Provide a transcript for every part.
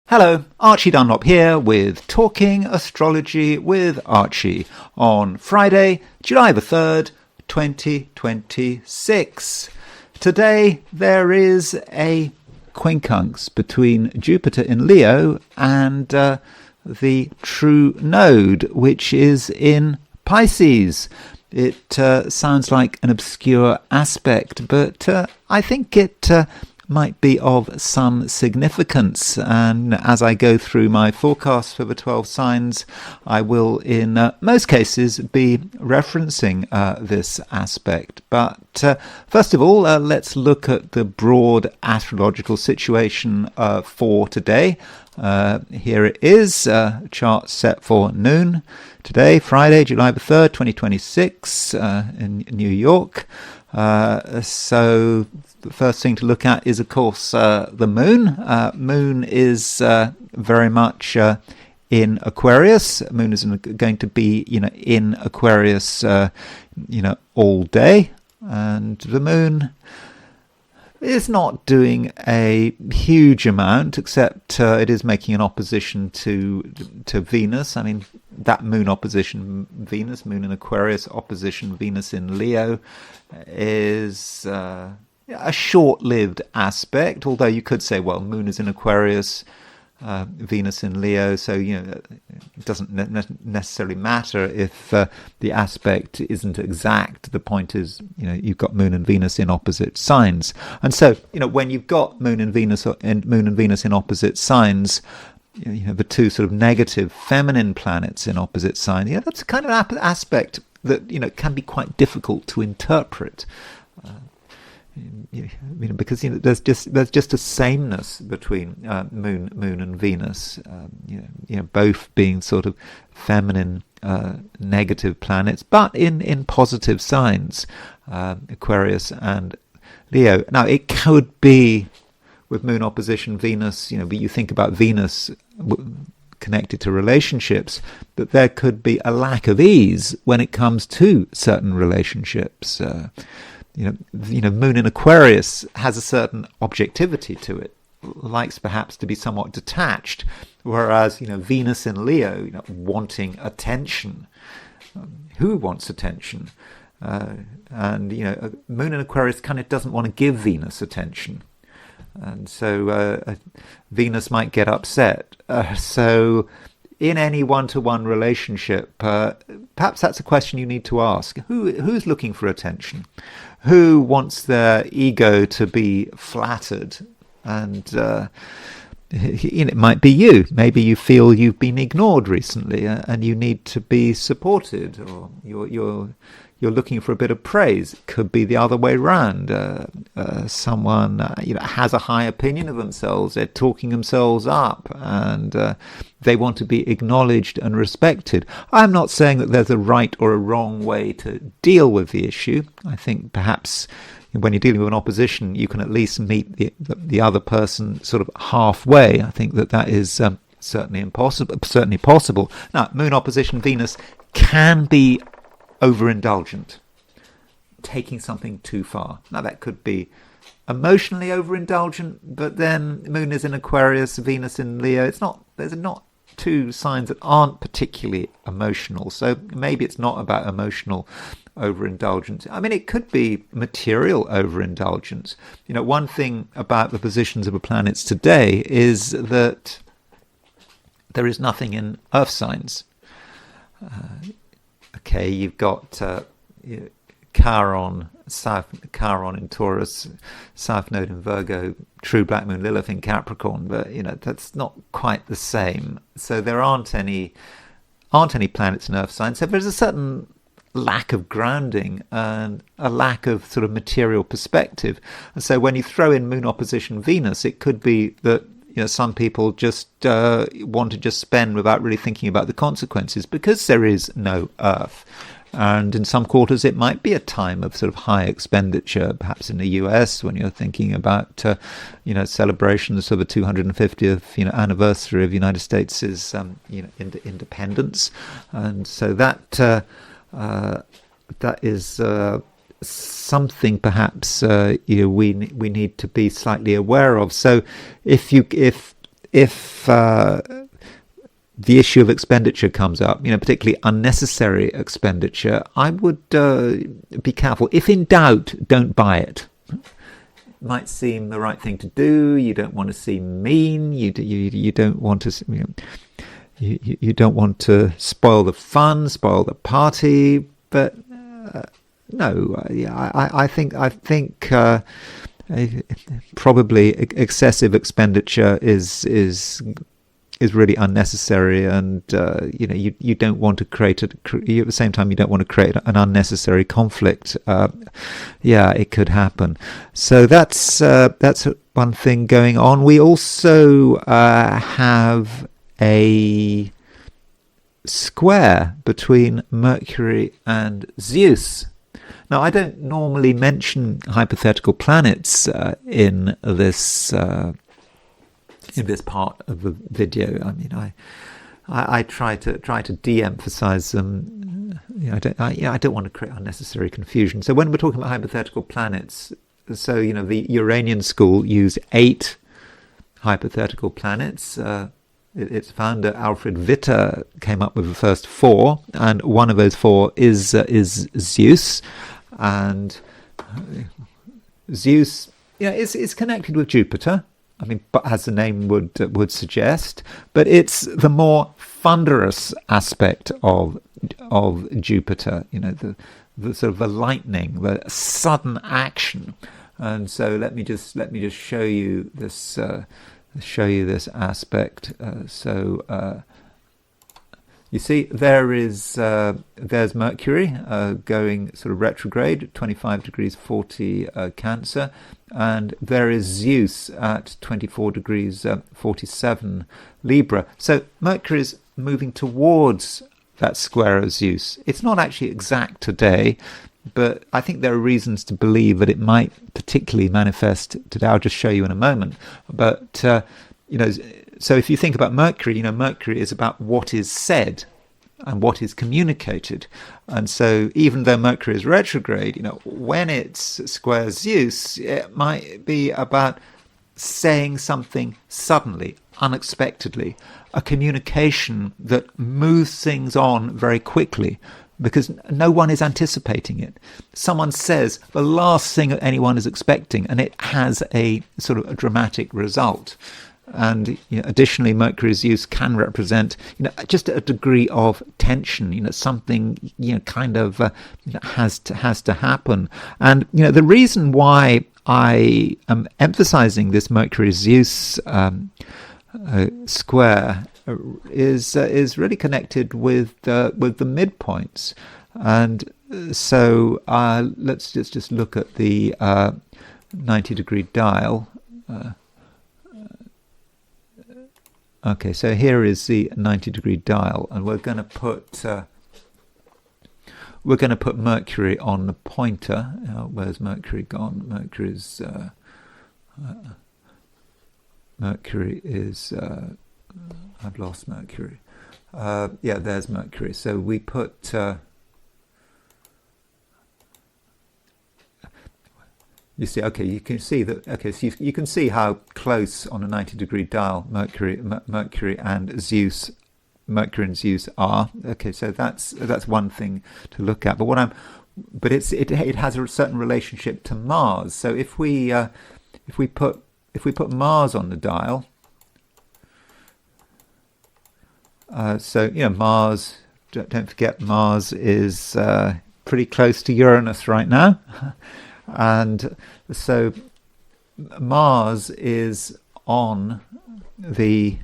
Hello, Archie Dunlop here with Talking Astrology with Archie on Friday, July the 3rd, 2026. Today there is a quincunx between Jupiter in Leo and the true node, which is in Pisces. It sounds like an obscure aspect, but I think it might be of some significance, and as I go through my forecast for the 12 signs, I will in most cases be referencing this aspect. But first of all, let's look at the broad astrological situation for today. Here it is, chart set for noon today, Friday, July the 3rd, 2026, in New York. So the first thing to look at is, of course, the moon. Moon is very much in Aquarius. Moon is going to be, in Aquarius, all day, and the moon is not doing a huge amount, except it is making an opposition to Venus. I mean, that moon opposition Venus, moon in Aquarius opposition Venus in Leo, is a short-lived aspect, although you could say, well, moon is in Aquarius, Venus in Leo, so it doesn't necessarily matter if the aspect isn't exact. The point is, you've got moon and Venus in opposite signs, and so when you've got moon and Venus in opposite signs, the two sort of negative feminine planets in opposite signs, that's a kind of aspect that can be quite difficult to interpret. Because there's just a sameness between moon and Venus, both being sort of feminine negative planets, but in positive signs, Aquarius and Leo. Now it could be with moon opposition Venus, but you think about Venus connected to relationships, that there could be a lack of ease when it comes to certain relationships. Moon in Aquarius has a certain objectivity to it, likes perhaps to be somewhat detached, whereas Venus in Leo, wanting attention. Who wants attention? And Moon in Aquarius kind of doesn't want to give Venus attention, and so Venus might get upset. So in any one-to-one relationship, perhaps that's a question you need to ask. Who's looking for attention? Who wants their ego to be flattered? And it might be you. Maybe you feel you've been ignored recently, and you need to be supported, or you're looking for a bit of praise. It could be the other way around. Someone has a high opinion of themselves. They're talking themselves up, and they want to be acknowledged and respected. I'm not saying that there's a right or a wrong way to deal with the issue. I think perhaps when you're dealing with an opposition, you can at least meet the other person sort of halfway. I think that is certainly possible. Now, moon opposition Venus can be overindulgent, taking something too far. Now that could be emotionally overindulgent, but then moon is in Aquarius, Venus in Leo. There's not two signs that aren't particularly emotional, so maybe it's not about emotional overindulgence. I mean, it could be material overindulgence. One thing about the positions of the planets today is that there is nothing in Earth signs. Okay, you've got Chiron in Taurus, South Node in Virgo, true Black Moon Lilith in Capricorn, but that's not quite the same. So there aren't any planets in Earth signs. So there's a certain lack of grounding and a lack of sort of material perspective. And so when you throw in moon opposition Venus, it could be that some people just want to just spend without really thinking about the consequences, because there is no Earth. And in some quarters, it might be a time of sort of high expenditure, perhaps in the US, when you're thinking about, celebrations of the 250th, anniversary of the United States' independence. And so that is something perhaps we need to be slightly aware of. So if the issue of expenditure comes up, particularly unnecessary expenditure, I would be careful. If in doubt, don't buy it. Might seem the right thing to do. You don't want to seem mean. You don't want to you don't want to spoil the fun, spoil the party. But no, I think probably excessive expenditure is really unnecessary, and you don't want to create at the same time you don't want to create an unnecessary conflict. It could happen. So that's one thing going on. We also have a square between Mercury and Zeus. Now, I don't normally mention hypothetical planets in this part of the video. I mean, I try to de-emphasize them. I don't want to create unnecessary confusion. So when we're talking about hypothetical planets, so the Uranian school use 8 hypothetical planets. Its founder Alfred Witter came up with the first 4, and one of those 4 is Zeus, and Zeus, is connected with Jupiter. I mean, but as the name would suggest, but it's the more thunderous aspect of Jupiter. The sort of the lightning, the sudden action. And so let me just show you this aspect. You see, there's Mercury going sort of retrograde, 25 degrees 40 Cancer, and there is Zeus at 24 degrees 47 Libra. So Mercury is moving towards that square of Zeus. It's not actually exact today, but I think there are reasons to believe that it might particularly manifest today. I'll just show you in a moment. But so if you think about Mercury, Mercury is about what is said and what is communicated. And so even though Mercury is retrograde, when it's square Zeus, it might be about saying something suddenly, unexpectedly, a communication that moves things on very quickly because no one is anticipating it. Someone says the last thing that anyone is expecting, and it has a sort of a dramatic result. And additionally, Mercury's use can represent just a degree of tension. Something kind of has to happen. And the reason why I am emphasizing this Mercury Zeus square is really connected with the midpoints. And so let's just look at the 90-degree dial. Okay, so here is the 90-degree dial, and we're going to put Mercury on the pointer. Where's Mercury gone? Mercury is I've lost Mercury. There's Mercury. So we put you see, okay, you can see that. Okay, so you can see how close on a 90-degree dial Mercury and Zeus are. Okay, so that's one thing to look at. But it has a certain relationship to Mars. So if we put Mars on the dial, Mars. Don't forget, Mars is pretty close to Uranus right now. And so Mars is on the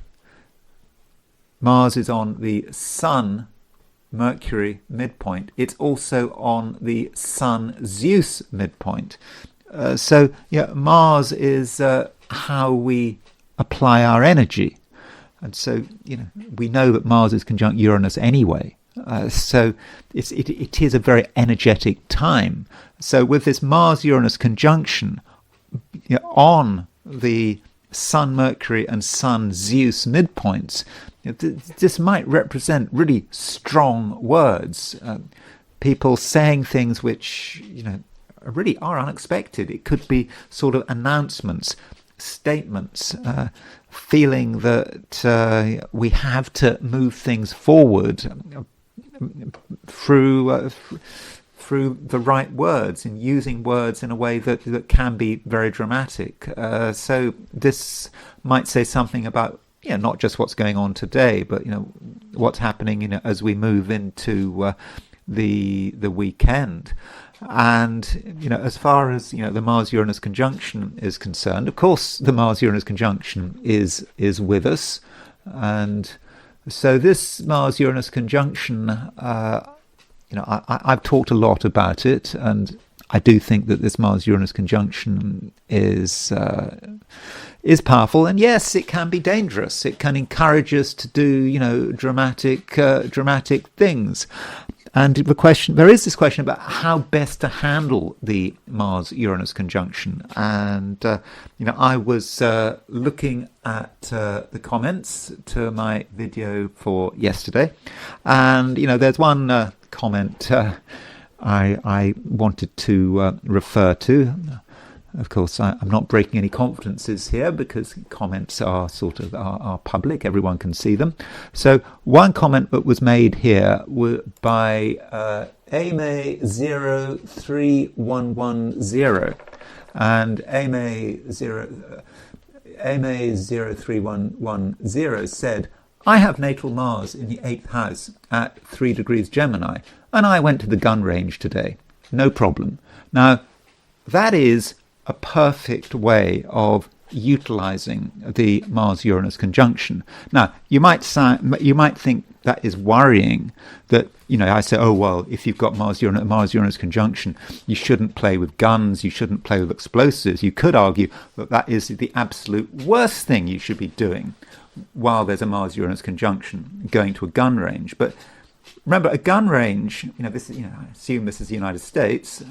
Sun Mercury midpoint. It's also on the Sun Zeus midpoint. Mars is how we apply our energy. And so we know that Mars is conjunct Uranus anyway. So it is a very energetic time. So with this Mars-Uranus conjunction on the Sun-Mercury and Sun-Zeus midpoints, this might represent really strong words. People saying things which really are unexpected. It could be sort of announcements, statements, feeling that we have to move things forward through the right words and using words in a way that can be very dramatic. So this might say something about not just what's going on today, but what's happening as we move into the weekend. And as far as the Mars-Uranus conjunction is concerned, of course the Mars-Uranus conjunction is with us, and so this Mars-Uranus conjunction, I've talked a lot about it, and I do think that this Mars-Uranus conjunction is powerful, and yes, it can be dangerous. It can encourage us to do dramatic things. And there is this question about how best to handle the Mars-Uranus conjunction. And, I was looking at the comments to my video for yesterday. And, there's one comment I wanted to refer to. Of course, I'm not breaking any confidences here because comments are are public. Everyone can see them. So one comment that was made here by AMA03110, and AMA03110 said, "I have natal Mars in the 8th house at 3 degrees Gemini, and I went to the gun range today. No problem." Now, that is a perfect way of utilizing the Mars-Uranus conjunction. Now, you might think that is worrying, that I say, oh well, if you've got Mars-Uranus conjunction, you shouldn't play with guns, you shouldn't play with explosives. You could argue that is the absolute worst thing you should be doing while there's a Mars-Uranus conjunction, going to a gun range. But remember, a gun range, this is, I assume this is the United States,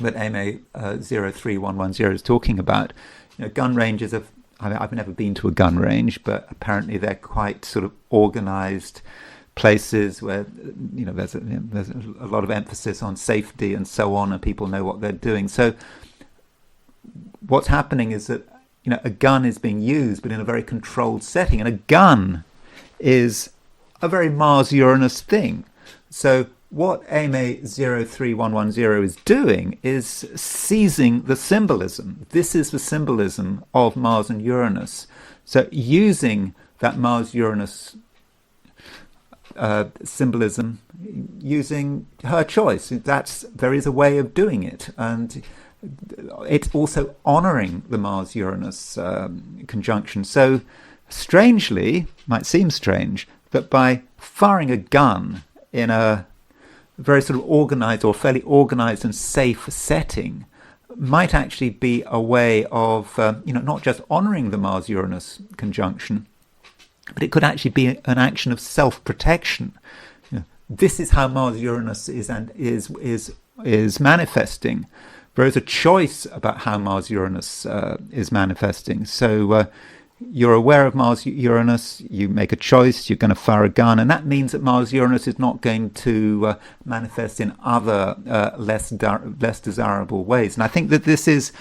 that MA03110 is talking about. Gun ranges I've never been to a gun range, but apparently they're quite sort of organized places where there's a lot of emphasis on safety and so on, and people know what they're doing. So what's happening is that a gun is being used, but in a very controlled setting, and a gun is a very Mars-Uranus thing. So what AMA03110 is doing is seizing the symbolism. This is the symbolism of Mars and Uranus. So using that Mars-Uranus symbolism, using her choice. There is a way of doing it. And it's also honouring the Mars-Uranus conjunction. So strangely, might seem strange, that by firing a gun in a very sort of organised or fairly organised and safe setting might actually be a way of, not just honouring the Mars-Uranus conjunction, but it could actually be an action of self-protection. This is how Mars-Uranus is manifesting. There is a choice about how Mars-Uranus is manifesting. So you're aware of Mars-Uranus, you make a choice, you're going to fire a gun, and that means that Mars-Uranus is not going to manifest in other less desirable ways. And I think that this is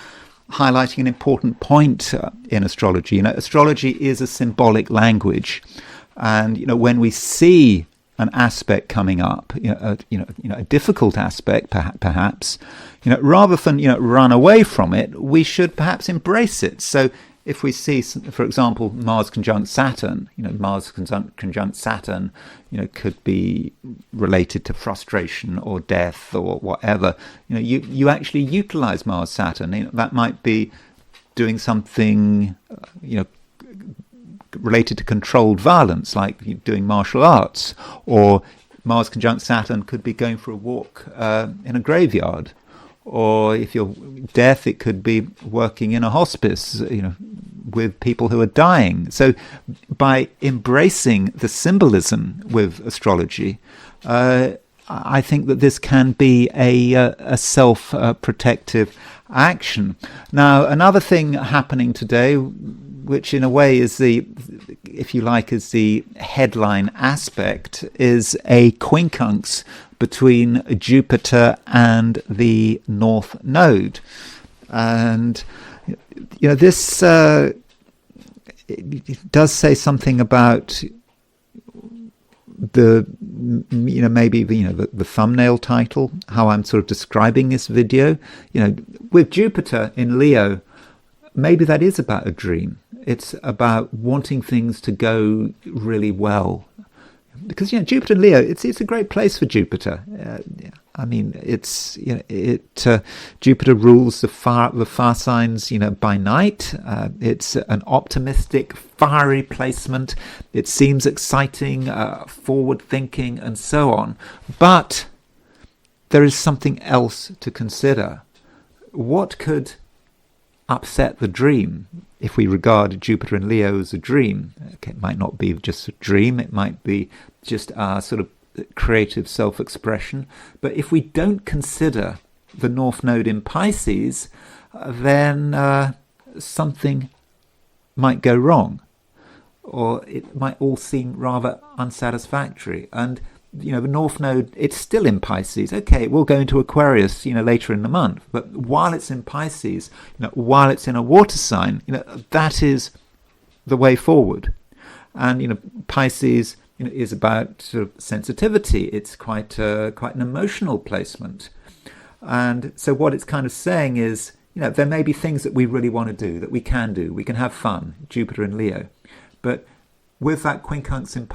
highlighting an important point in astrology. Astrology is a symbolic language, and when we see an aspect coming up, a difficult aspect perhaps, rather than run away from it, we should perhaps embrace it. So if we see, for example, Mars conjunct Saturn, Mars conjunct Saturn, could be related to frustration or death or whatever. You actually utilize Mars Saturn. That might be doing something, related to controlled violence, like doing martial arts. Or Mars conjunct Saturn could be going for a walk in a graveyard. Or if you're deaf, it could be working in a hospice, with people who are dying. So by embracing the symbolism with astrology, I think that this can be a self-protective action. Now, another thing happening today, which in a way is the headline aspect, is a quincunx between Jupiter and the North Node. And this it does say something about the, maybe the thumbnail title, how I'm sort of describing this video. With Jupiter in Leo, maybe that is about a dream. It's about wanting things to go really well. Because Jupiter in Leo, it's a great place for Jupiter. I mean, Jupiter rules the far signs, by night. It's an optimistic, fiery placement. It seems exciting, forward-thinking, and so on. But there is something else to consider. What could upset the dream if we regard Jupiter in Leo as a dream? Okay, it might not be just a dream. It might be just our sort of creative self-expression. But if we don't consider the North Node in Pisces, then something might go wrong, or it might all seem rather unsatisfactory. And the North Node, it's still in Pisces. Okay, it will go into Aquarius, later in the month. But while it's in Pisces, while it's in a water sign, that is the way forward. And Pisces is about sort of sensitivity. It's quite an emotional placement. And so what it's kind of saying is, there may be things that we really want to do, that we can do. We can have fun, Jupiter in Leo. But with that quincunx in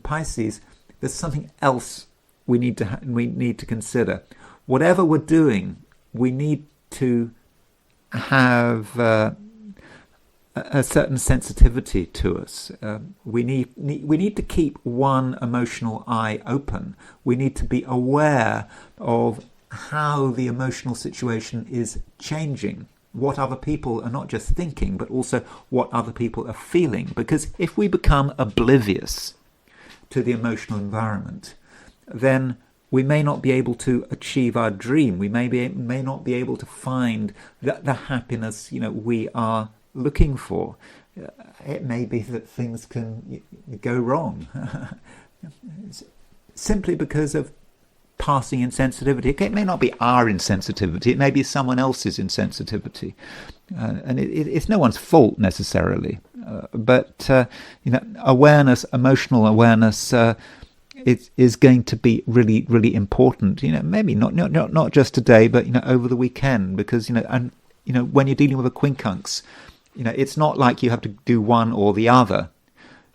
Pisces, there's something else we need to consider. Whatever we're doing, we need to have a certain sensitivity to us. We need to keep one emotional eye open. We need to be aware of how the emotional situation is changing, what other people are not just thinking, but also what other people are feeling. Because if we become oblivious to the emotional environment, then we may not be able to achieve our dream. We may not be able to find the happiness we are looking for. It may be that things can go wrong simply because of passing insensitivity. Okay, it may not be our insensitivity, it may be someone else's insensitivity, and it's no one's fault necessarily, but awareness, emotional awareness, is going to be really, really important. Maybe not just today, but over the weekend, because when you're dealing with a quincunx, it's not like you have to do one or the other.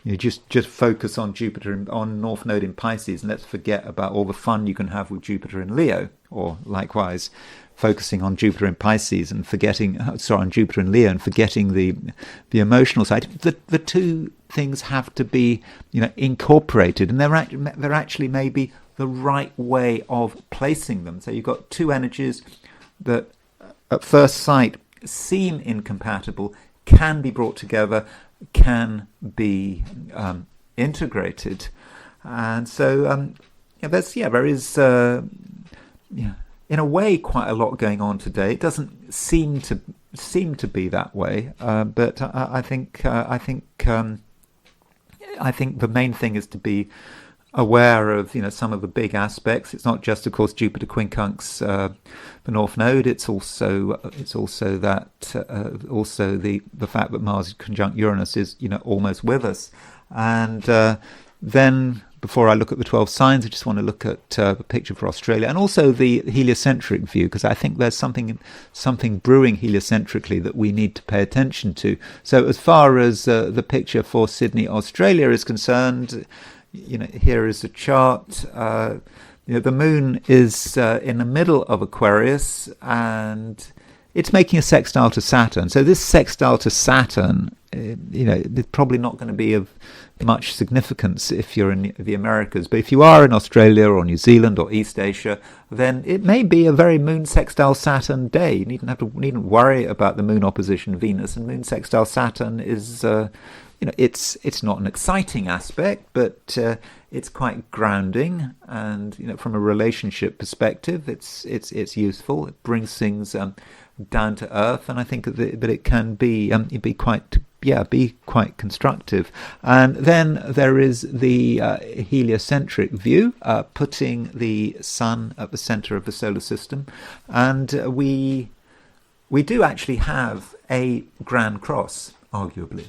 Just focus on Jupiter, on North Node in Pisces, and let's forget about all the fun you can have with Jupiter in Leo, or likewise, focusing on Jupiter in Pisces and on Jupiter in Leo and forgetting the emotional side. The two things have to be, incorporated, and they're actually maybe the right way of placing them. So you've got two energies that, at first sight, seem incompatible, can be brought together, can be integrated. And so there is in a way quite a lot going on today. It doesn't seem to be that way, but I think the main thing is to be aware of some of the big aspects. It's not just, of course, Jupiter quincunx, the North Node. It's also that the fact that Mars conjunct Uranus is almost with us. And then, before I look at the 12 signs, I just want to look at the picture for Australia, and also the heliocentric view, because I think there's something brewing heliocentrically that we need to pay attention to. So as far as the picture for Sydney, Australia is concerned, here is a chart. The moon is in the middle of Aquarius, and it's making a sextile to Saturn. So this sextile to Saturn, it's probably not going to be of much significance if you're in the Americas. But if you are in Australia or New Zealand or East Asia, then it may be a very moon sextile Saturn day. You needn't worry about the moon opposition Venus. And moon sextile Saturn is it's not an exciting aspect, but it's quite grounding, and from a relationship perspective, it's useful. It brings things down to earth, and I think that it can be quite constructive. And then there is the heliocentric view, putting the sun at the center of the solar system, and we do actually have a grand cross, arguably.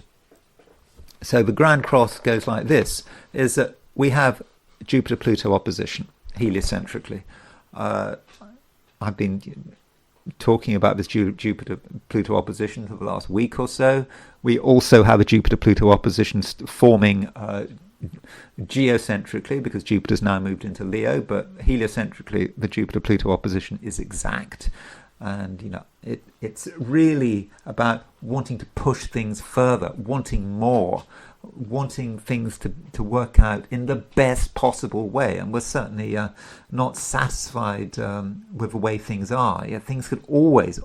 So the grand cross goes like this, is that we have Jupiter-Pluto opposition, heliocentrically. I've been talking about this Jupiter-Pluto opposition for the last week or so. We also have a Jupiter-Pluto opposition forming geocentrically, because Jupiter's now moved into Leo, but heliocentrically the Jupiter-Pluto opposition is exact. And it's really about wanting to push things further, wanting more, wanting things to work out in the best possible way. And we're certainly not satisfied with the way things are. Yeah, things could always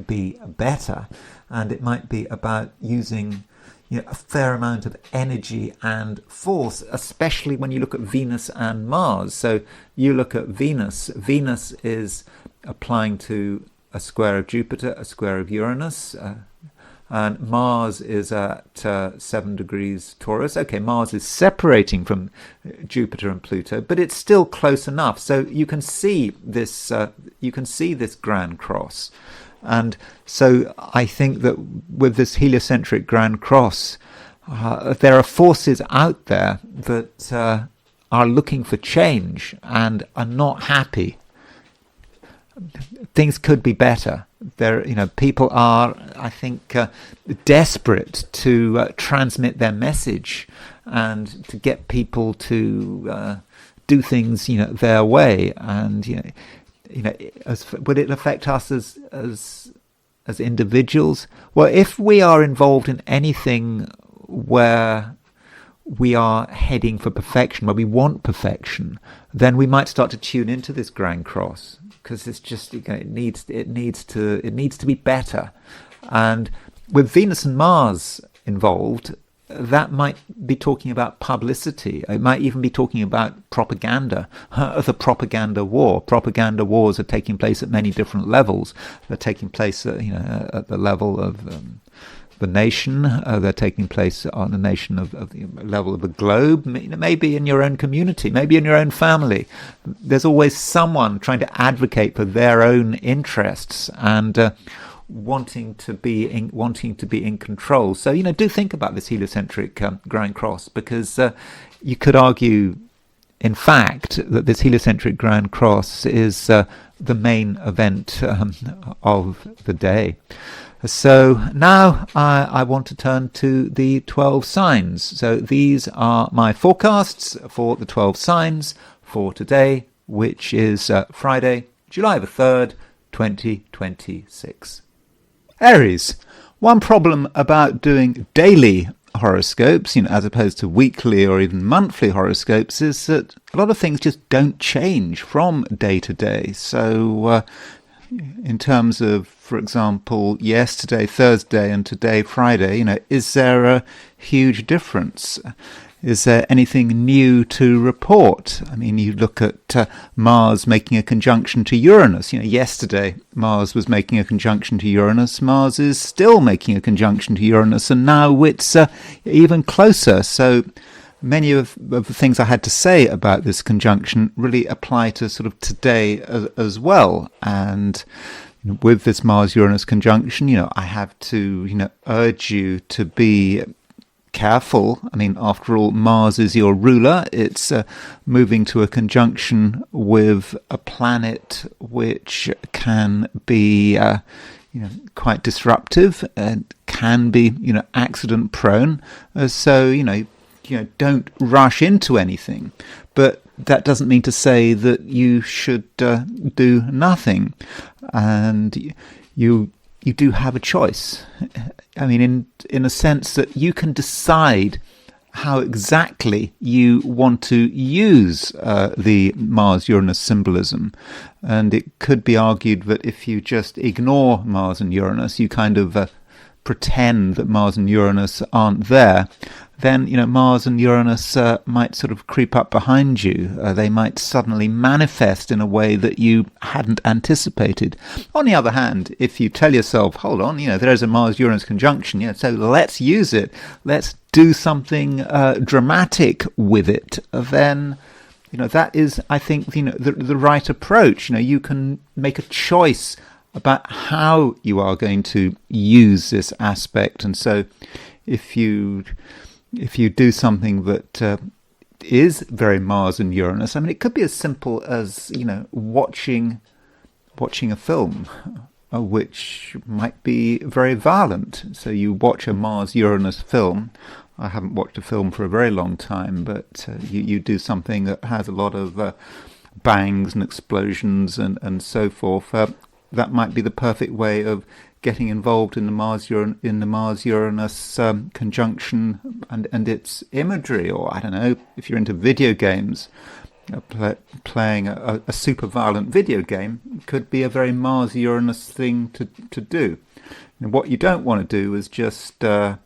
be better, and it might be about using a fair amount of energy and force, especially when you look at Venus and Mars. So you look at Venus. Venus is applying to a square of Jupiter, a square of Uranus, and Mars is at 7 degrees Taurus. Okay, Mars is separating from Jupiter and Pluto, but it's still close enough. So you can see this. You can see this grand cross. And so I think that with this heliocentric grand cross, there are forces out there that are looking for change and are not happy. Things could be better. People are, I think, desperate to transmit their message and to get people to do things, their way. And would it affect us as individuals? Well, if we are involved in anything where we are heading for perfection, where we want perfection, then we might start to tune into this grand cross, because it's just it needs to be better. And with Venus and Mars involved, that might be talking about publicity. It might even be talking about propaganda, the propaganda war. Propaganda wars are taking place at many different levels. They're taking place, at the level of the nation. They're taking place on the nation of the level of the globe. Maybe in your own community, maybe in your own family. There's always someone trying to advocate for their own interests and wanting to be in control. So do think about this heliocentric grand cross, because you could argue, in fact, that this heliocentric grand cross is the main event of the day. So now I want to turn to the 12 signs. So these are my forecasts for the 12 signs for today, which is Friday, July the 3rd, 2026. Aries. One problem about doing daily horoscopes, as opposed to weekly or even monthly horoscopes, is that a lot of things just don't change from day to day. So in terms of, for example, yesterday, Thursday, and today, Friday, is there a huge difference? Is there anything new to report? I mean, you look at Mars making a conjunction to Uranus. Yesterday Mars was making a conjunction to Uranus. Mars is still making a conjunction to Uranus, and now it's even closer. So many of the things I had to say about this conjunction really apply to sort of today as well. And with this Mars-Uranus conjunction, I have to, urge you to be careful. I mean, after all, Mars is your ruler. It's moving to a conjunction with a planet which can be, quite disruptive and can be, accident prone. So, don't rush into anything. But that doesn't mean to say that you should do nothing. And you do have a choice. I mean, in a sense that you can decide how exactly you want to use the Mars-Uranus symbolism. And it could be argued that if you just ignore Mars and Uranus, you kind of pretend that Mars and Uranus aren't there, then Mars and Uranus might sort of creep up behind you. They might suddenly manifest in a way that you hadn't anticipated. On the other hand, if you tell yourself, hold on, there's a Mars-Uranus conjunction, so let's use it, let's do something dramatic with it, then that is, I think, the right approach. You can make a choice about how you are going to use this aspect. And so if you do something that is very Mars and Uranus. I mean, it could be as simple as, watching a film, which might be very violent. So you watch a Mars-Uranus film. I haven't watched a film for a very long time, but you do something that has a lot of bangs and explosions and so forth. That might be the perfect way of getting involved in the Mars-Uranus conjunction and its imagery. Or, I don't know, if you're into video games, playing a super violent video game could be a very Mars-Uranus thing to do. And what you don't want to do is just think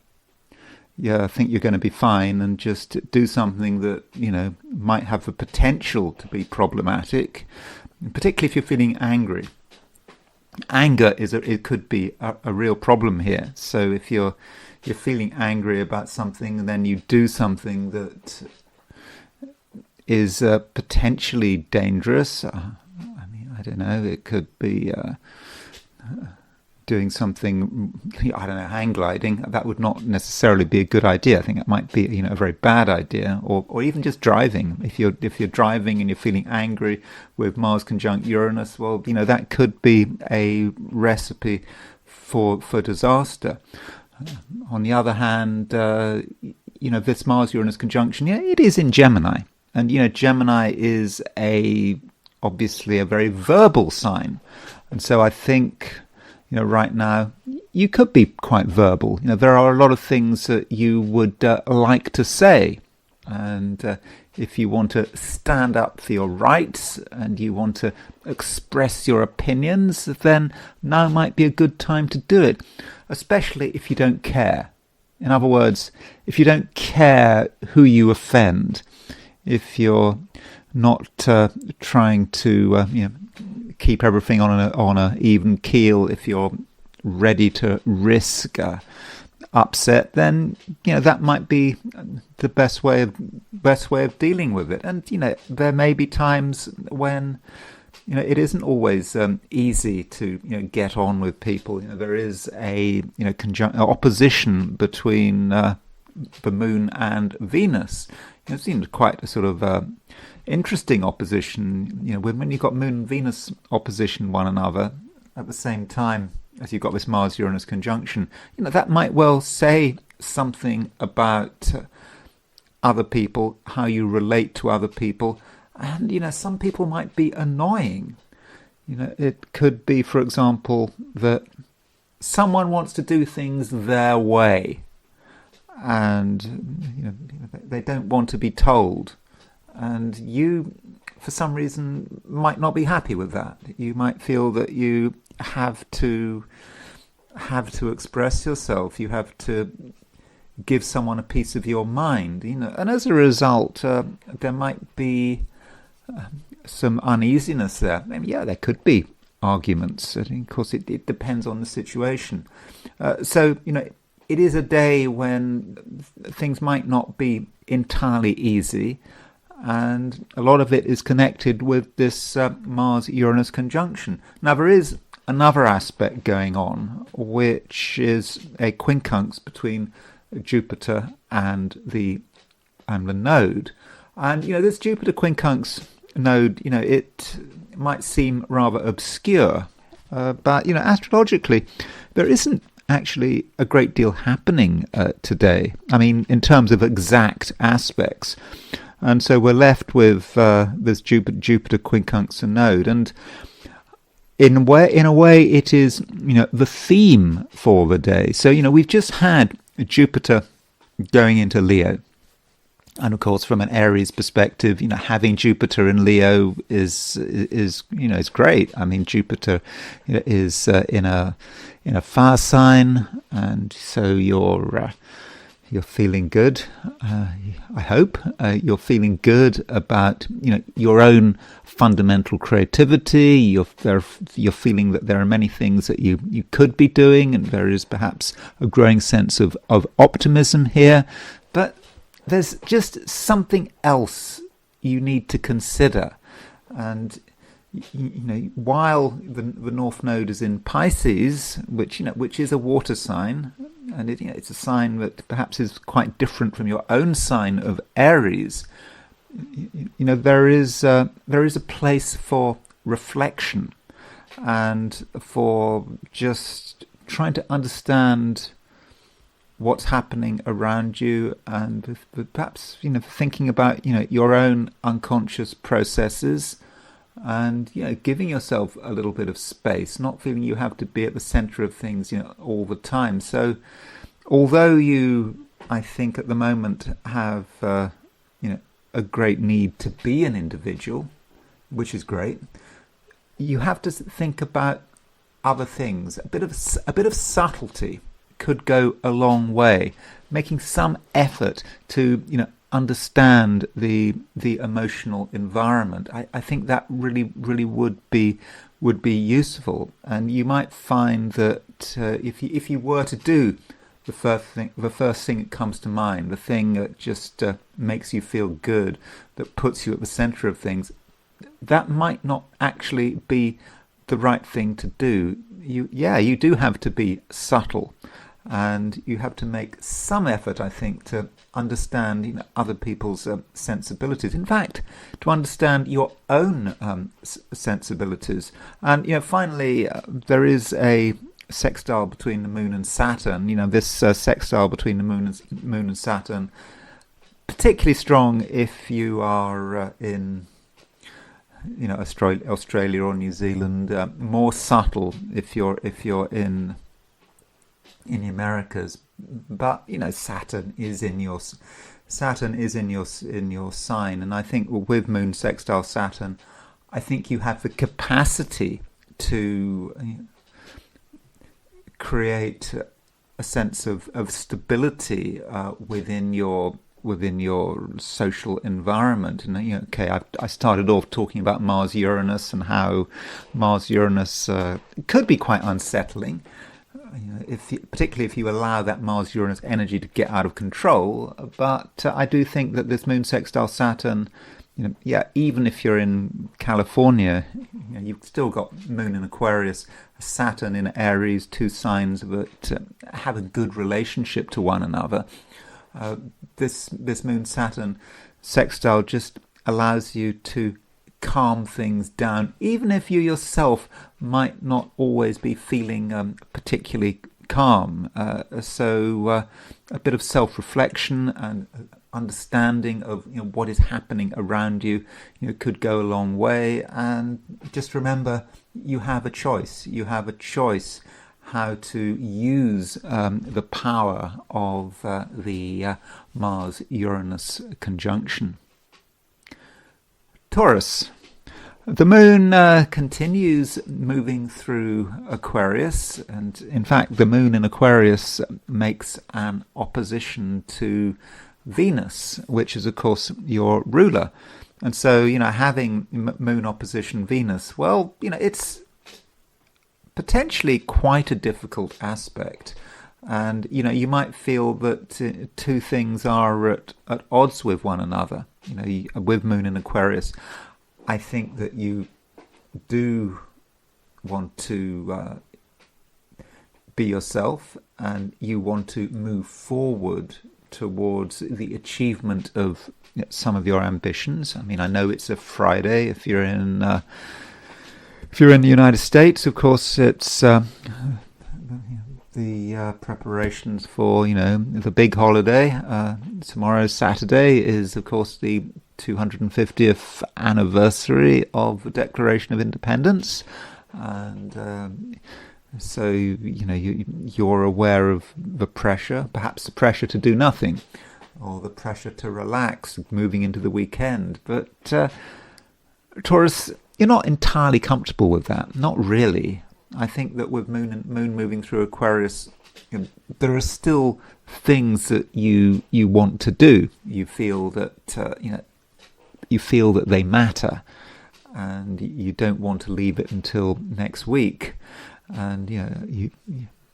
you're going to be fine and just do something that might have the potential to be problematic, particularly if you're feeling angry. Anger it could be a real problem here. So if you're feeling angry about something and then you do something that is potentially dangerous, I mean, I don't know, it could be doing something, I don't know, hang gliding. That would not necessarily be a good idea. I think it might be a very bad idea, or even just driving. If you're driving and you're feeling angry with Mars conjunct Uranus, well, that could be a recipe for disaster. On the other hand, this Mars Uranus conjunction, it is in Gemini, and Gemini is obviously a very verbal sign, and so I think right now you could be quite verbal. There are a lot of things that you would like to say, and if you want to stand up for your rights and you want to express your opinions, then now might be a good time to do it, especially if you don't care. In other words, if you don't care who you offend, if you're not trying to keep everything on a even keel, if you're ready to risk upset, then that might be the best way of dealing with it. And there may be times when it isn't always easy to get on with people. There is a opposition between the Moon and Venus. It seems quite a sort of interesting opposition, when you've got Moon and Venus opposition one another at the same time as you've got this Mars-Uranus conjunction. That might well say something about other people, how you relate to other people, and some people might be annoying. It could be, for example, that someone wants to do things their way, and they don't want to be told. And you, for some reason, might not be happy with that. You might feel that you have to express yourself. You have to give someone a piece of your mind. And as a result, there might be some uneasiness there. I mean, there could be arguments. And of course, it depends on the situation. So it is a day when things might not be entirely easy. And a lot of it is connected with this Mars-Uranus conjunction. Now, there is another aspect going on, which is a quincunx between Jupiter and the node. And, this Jupiter quincunx node, it might seem rather obscure, but, astrologically, there isn't actually a great deal happening today. I mean, in terms of exact aspects. And so we're left with this Jupiter quincunx node, and in a way, it is the theme for the day. So we've just had Jupiter going into Leo, and of course, from an Aries perspective, having Jupiter in Leo is great. I mean, Jupiter is in a fire sign, and so you're feeling good. I hope you're feeling good about your own fundamental creativity. You're feeling that there are many things that you could be doing, and there is perhaps a growing sense of optimism here. But there's just something else you need to consider, and while the North Node is in Pisces, which is a water sign, and it's a sign that perhaps is quite different from your own sign of Aries. There is a place for reflection and for just trying to understand what's happening around you, and perhaps thinking about your own unconscious processes, and giving yourself a little bit of space, not feeling you have to be at the center of things all the time. So although you, I think at the moment, have a great need to be an individual, which is great, you have to think about other things. A bit of subtlety could go a long way. Making some effort to understand the emotional environment, I think that really would be useful. And you might find that if you were to do the first thing that comes to mind, the thing that just makes you feel good, that puts you at the center of things, that might not actually be the right thing to do. You do have to be subtle, and you have to make some effort, I think, to understand other people's sensibilities. In fact, to understand your own sensibilities. And finally, there is a sextile between the Moon and Saturn. This sextile between the Moon and Saturn, particularly strong if you are in Australia or New Zealand. More subtle if you're in the Americas. But Saturn is in your sign, and I think with Moon sextile Saturn, I think you have the capacity to create a sense of stability within your social environment. And I started off talking about Mars Uranus and how Mars Uranus could be quite unsettling, particularly if you allow that Mars Uranus energy to get out of control. But I do think that this Moon sextile Saturn, even if you're in California, you've still got Moon in Aquarius, Saturn in Aries, two signs that have a good relationship to one another. This Moon Saturn sextile just allows you to calm things down, even if you yourself might not always be feeling particularly calm. So a bit of self-reflection and understanding of what is happening around you, could go a long way. And just remember, you have a choice. You have a choice how to use the power of the Mars-Uranus conjunction. Taurus. The Moon continues moving through Aquarius, and in fact the Moon in Aquarius makes an opposition to Venus, which is of course your ruler. And so, having Moon opposition Venus, well, it's potentially quite a difficult aspect. And, you might feel that two things are at odds with one another. With Moon in Aquarius, I think that you do want to be yourself, and you want to move forward towards the achievement of some of your ambitions. I mean, I know it's a Friday. If you're in the United States, of course, it's the preparations for the big holiday. Tomorrow, Saturday, is of course the 250th anniversary of the Declaration of Independence, and so you're aware of the pressure, perhaps the pressure to do nothing, or the pressure to relax, moving into the weekend. But Taurus, you're not entirely comfortable with that. Not really. I think that with Moon moving through Aquarius, there are still things that you want to do. You feel that you feel that they matter, and you don't want to leave it until next week. And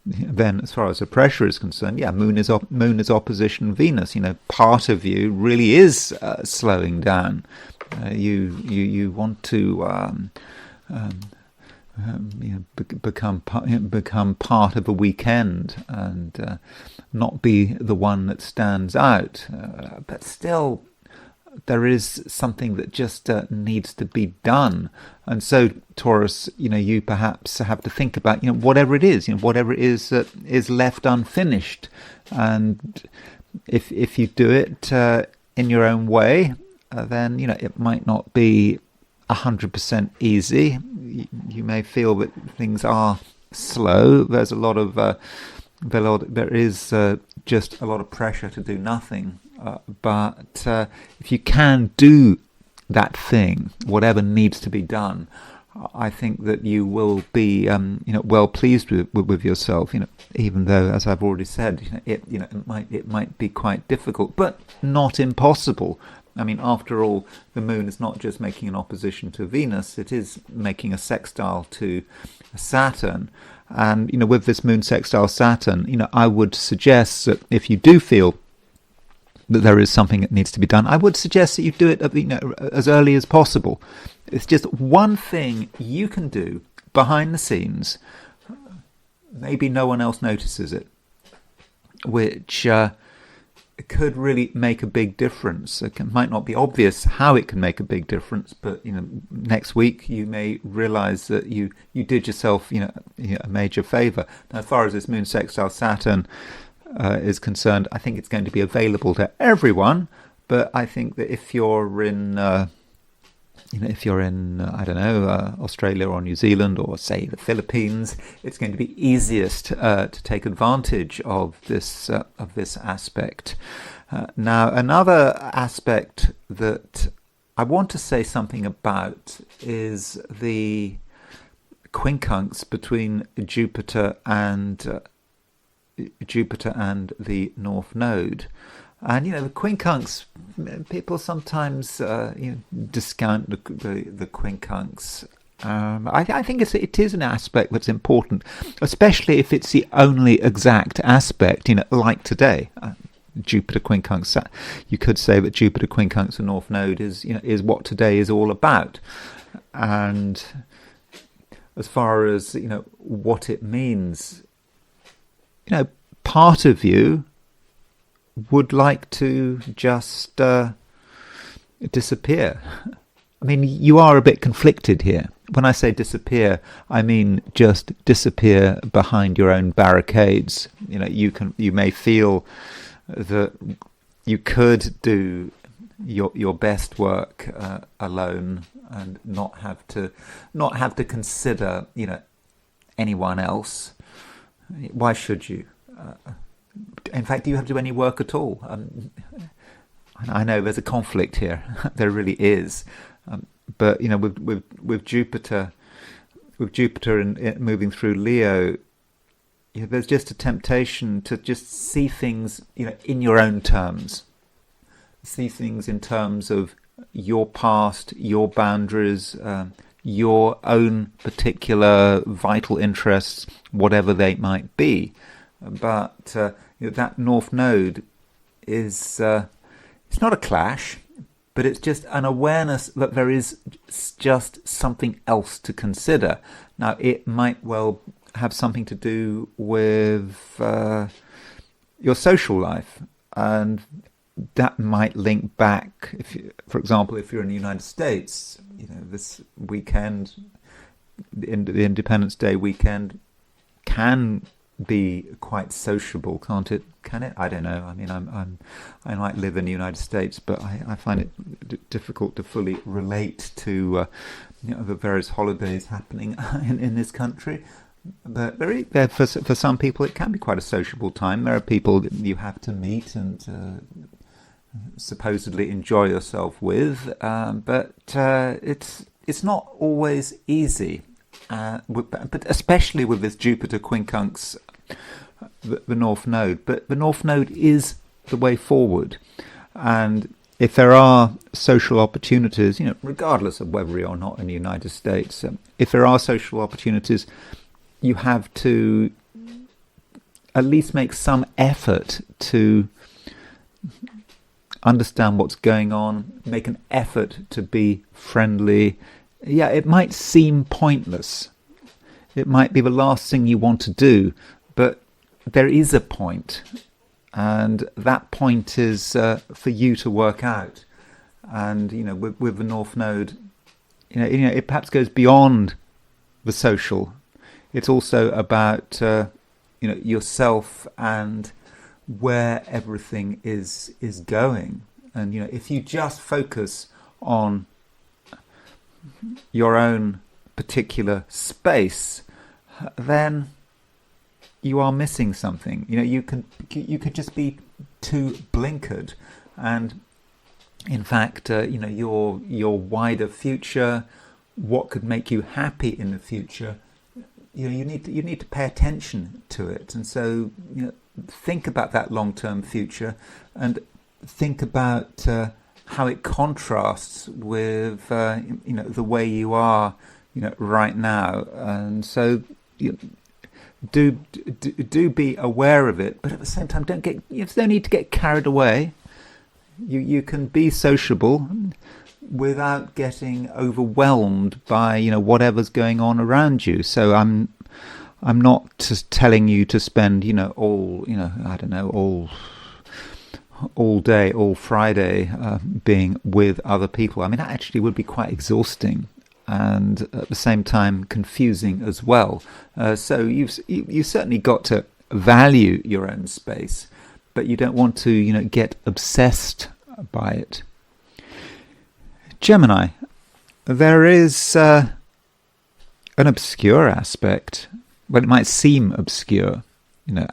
then, as far as the pressure is concerned, Moon is opposition Venus. Part of you really is slowing down. You want to become part of a weekend and not be the one that stands out. But still, there is something that just needs to be done. And so, Taurus, you perhaps have to think about, whatever it is that is left unfinished. And if you do it in your own way, then, it might not be 100% easy. You may feel that things are slow. There's a lot of, there is just a lot of pressure to do nothing. But if you can do that thing, whatever needs to be done, I think that you will be, well pleased with yourself. Even though, as I've already said, it might be quite difficult, but not impossible. I mean, after all, the moon is not just making an opposition to Venus; it is making a sextile to Saturn. And with this moon sextile Saturn, I would suggest that if you do feel that there is something that needs to be done, I would suggest that you do it as early as possible. It's just one thing you can do behind the scenes. Maybe no one else notices it, which could really make a big difference. It might not be obvious how it can make a big difference, but next week you may realize that you did yourself a major favor. Now, as far as this moon sextile Saturn is concerned, I think it's going to be available to everyone. But I think that if you're in, I don't know, Australia or New Zealand or say the Philippines, it's going to be easiest to take advantage of this aspect. Now, another aspect that I want to say something about is the quincunx between Jupiter and the North Node. And the quincunx, people sometimes discount the quincunx. I think it is an aspect that's important, especially if it's the only exact aspect. Like today, Jupiter quincunx. You could say that Jupiter quincunx the North Node is what today is all about. And as far as what it means, part of you would like to just disappear. I mean, you are a bit conflicted here. When I say disappear, I mean just disappear behind your own barricades. You may feel that you could do your best work alone and not have to consider anyone else. Why should you? In fact, do you have to do any work at all? I know there's a conflict here. There really is. But with Jupiter and moving through Leo, there's just a temptation to just see things in your own terms. See things in terms of your past, your boundaries, your own particular vital interests, whatever they might be. But that North Node is it's not a clash, but it's just an awareness that there is just something else to consider. Now, it might well have something to do with your social life, and that might link back. For example, if you're in the United States, this weekend, the Independence Day weekend, can be quite sociable, can't it? Can it? I don't know. I mean, I might live in the United States, but I find it difficult to fully relate to the various holidays happening in this country. But for some people, it can be quite a sociable time. There are people that you have to meet and supposedly enjoy yourself with, but it's not always easy. But especially with this Jupiter quincunx, the North Node. But the North Node is the way forward. And if there are social opportunities, regardless of whether you're not in the United States, if there are social opportunities, you have to at least make some effort to understand what's going on, make an effort to be friendly, yeah, it might seem pointless. It might be the last thing you want to do, but there is a point, and that point is for you to work out. And with the North Node, it perhaps goes beyond the social. It's also about yourself and where everything is going. And if you just focus on your own particular space, then you are missing something. You could just be too blinkered, and in fact, your wider future, what could make you happy in the future, you need to pay attention to it. And so think about that long-term future, and think about how it contrasts with the way you are right now. And so do be aware of it, but at the same time, there's no need to get carried away. You can be sociable without getting overwhelmed by whatever's going on around you. So I'm not just telling you to spend all day, all Friday being with other people. I mean, that actually would be quite exhausting, and at the same time confusing as well. So you've certainly got to value your own space, but you don't want to get obsessed by it. Gemini, there is an obscure aspect. Well, it might seem obscure.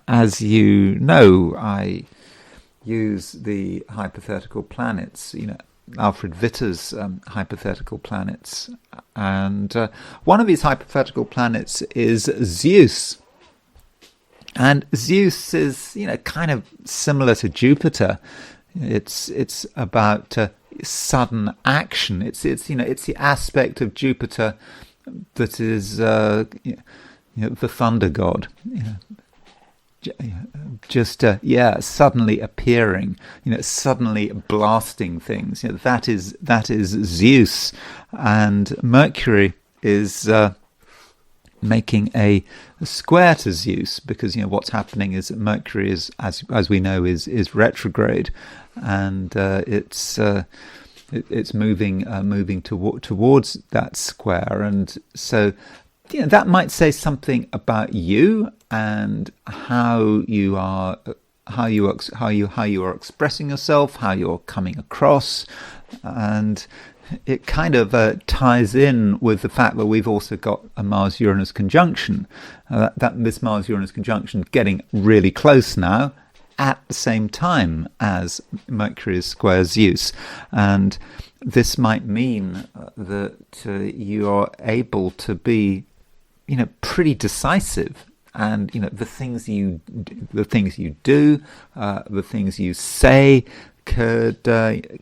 As you know, I use the hypothetical planets, Alfred Witter's hypothetical planets. And one of his hypothetical planets is Zeus. And Zeus is, kind of similar to Jupiter. It's about sudden action. It's the aspect of Jupiter that is the thunder god. Just suddenly appearing, suddenly blasting things. That is Zeus, and Mercury is making a square to Zeus, because what's happening is that Mercury is, as we know, is retrograde, and it's moving towards that square, and so that might say something about you and how you are expressing yourself, how you're coming across, and it kind of ties in with the fact that we've also got a Mars-Uranus conjunction. This Mars-Uranus conjunction getting really close now, at the same time as Mercury is square Zeus, and this might mean that you are able to be pretty decisive, and the things you do, the things you say could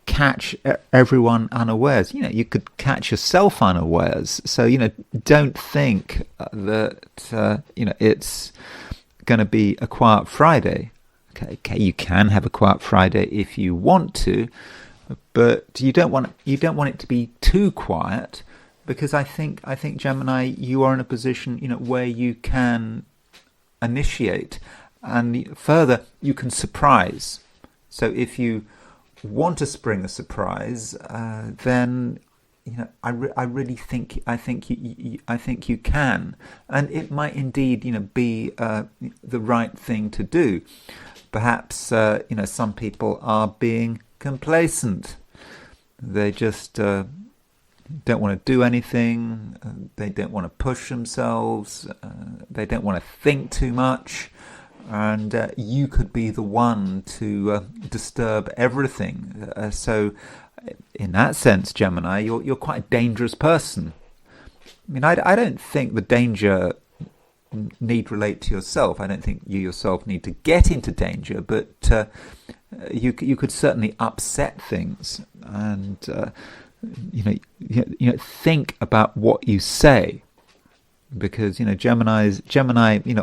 catch everyone unawares. You could catch yourself unawares. So don't think that it's going to be a quiet Friday. Okay, you can have a quiet Friday if you want to, but you don't want it to be too quiet. Because I think Gemini, you are in a position where you can initiate, and further you can surprise. So if you want to spring a surprise, then I think you can, and it might indeed be the right thing to do. Perhaps some people are being complacent. They just don't want to do anything, they don't want to push themselves, they don't want to think too much, and you could be the one to disturb everything. So in that sense, Gemini, you're quite a dangerous person. I mean, I don't think the danger need relate to yourself. I don't think you yourself need to get into danger, but you could certainly upset things, and think about what you say, because Gemini,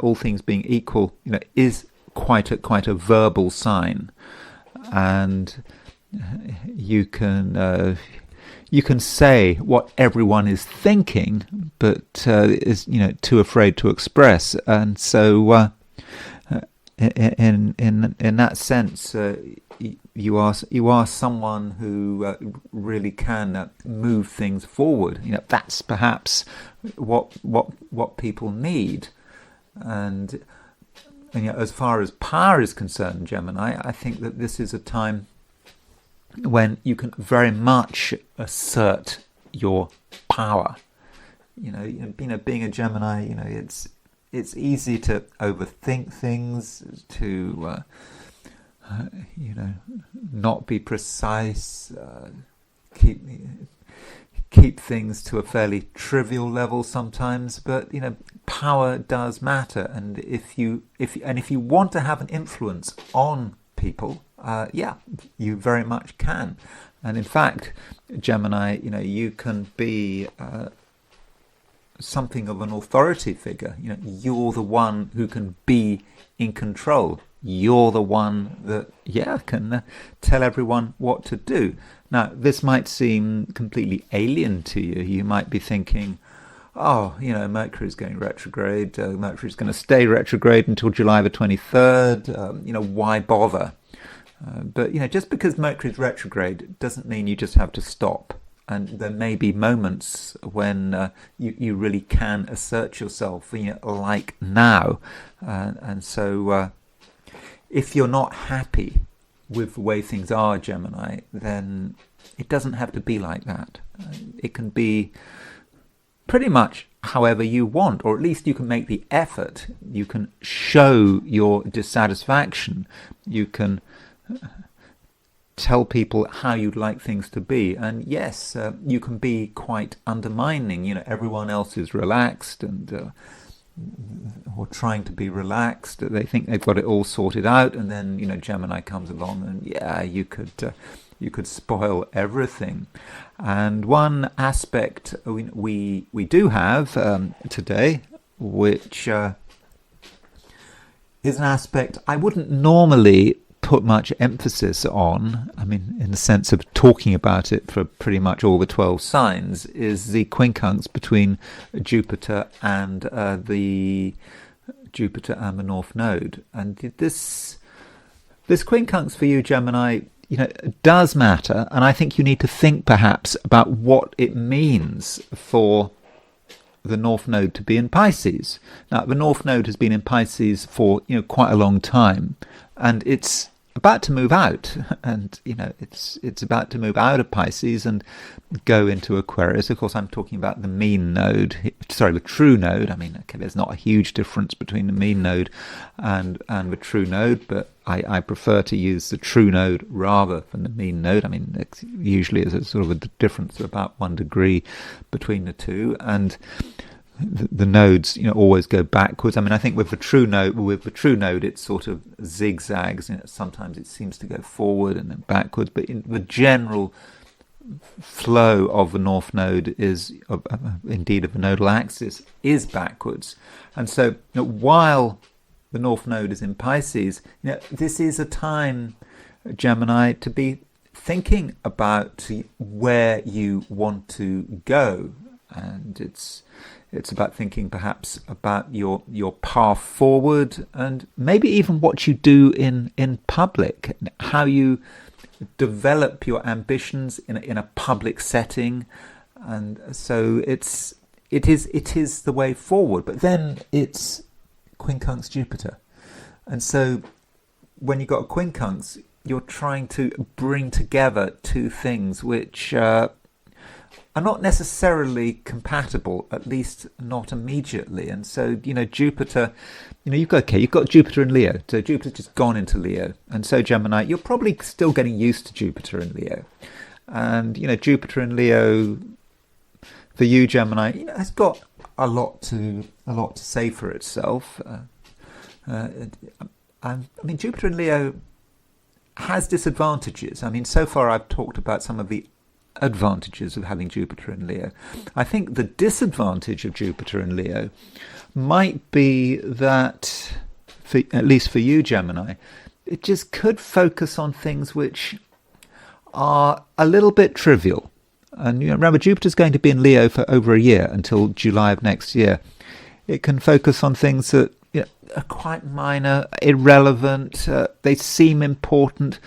all things being equal, is quite a verbal sign, and you can you can say what everyone is thinking, but is too afraid to express, and so in that sense, you are someone who really can move things forward. That's perhaps what people need, and as far as power is concerned, Gemini, I think that this is a time when you can very much assert your power. Being a Gemini, it's easy to overthink things, to not be precise, keep things to a fairly trivial level sometimes. But power does matter, and if you want to have an influence on people, you very much can. And in fact, Gemini, you can be something of an authority figure. You're the one who can be in control. You're the one that can tell everyone what to do. Now, this might seem completely alien to you. You might be thinking, Mercury's going retrograde. Mercury's going to stay retrograde until July the 23rd. Why bother? But just because Mercury's retrograde doesn't mean you just have to stop. And there may be moments when you really can assert yourself, like now. And so if you're not happy with the way things are, Gemini, then it doesn't have to be like that. It can be pretty much however you want, or at least you can make the effort. You can show your dissatisfaction. You can tell people how you'd like things to be, and yes, you can be quite undermining. Everyone else is relaxed and or trying to be relaxed. They think they've got it all sorted out, and then Gemini comes along, and you could spoil everything. And one aspect we do have today, which is an aspect I wouldn't normally put much emphasis on, in the sense of talking about it for pretty much all the 12 signs, is the quincunx between Jupiter and the North Node. And this quincunx for you, Gemini, does matter, and I think you need to think perhaps about what it means for the North Node to be in Pisces. Now, the North Node has been in Pisces for quite a long time, and it's about to move out, and it's about to move out of Pisces and go into Aquarius. Of course, I'm talking about the the true node. There's not a huge difference between the mean node and the true node, but I prefer to use the true node rather than the mean node. Usually there's a sort of a difference of about 1 degree between the two, and the nodes always go backwards. I think with the true node it sort of zigzags. Sometimes it seems to go forward and then backwards, but in the general flow of the North Node indeed of the nodal axis is backwards. And so while the North Node is in Pisces, this is a time, Gemini, to be thinking about where you want to go, and it's about thinking perhaps about your path forward, and maybe even what you do in public, how you develop your ambitions in a public setting. And so it is the way forward. But then it's quincunx Jupiter, and so when you've got a quincunx, you're trying to bring together two things which are not necessarily compatible, at least not immediately. And so, Jupiter, you've got Jupiter in Leo. So Jupiter's just gone into Leo. And so, Gemini, you're probably still getting used to Jupiter in Leo. And, Jupiter in Leo, for you, Gemini, has got a lot to say for itself. Jupiter in Leo has disadvantages. So far I've talked about some of the advantages of having Jupiter in Leo. I think the disadvantage of Jupiter in Leo might be that, at least for you, Gemini, it just could focus on things which are a little bit trivial. And remember, Jupiter's going to be in Leo for over a year, until July of next year. It can focus on things that are quite minor, irrelevant. They seem important.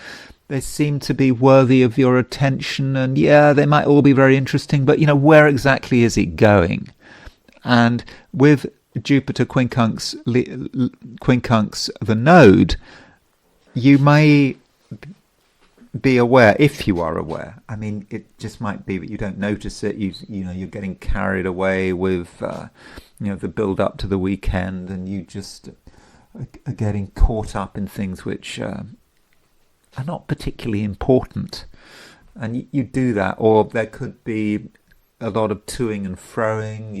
They seem to be worthy of your attention. And they might all be very interesting, but where exactly is it going? And with Jupiter quincunx the node, you may be aware, if you are aware. I mean, it just might be that you don't notice it. You're getting carried away with the build up to the weekend, and you just are getting caught up in things which are not particularly important. And you do that, or there could be a lot of toing and froing.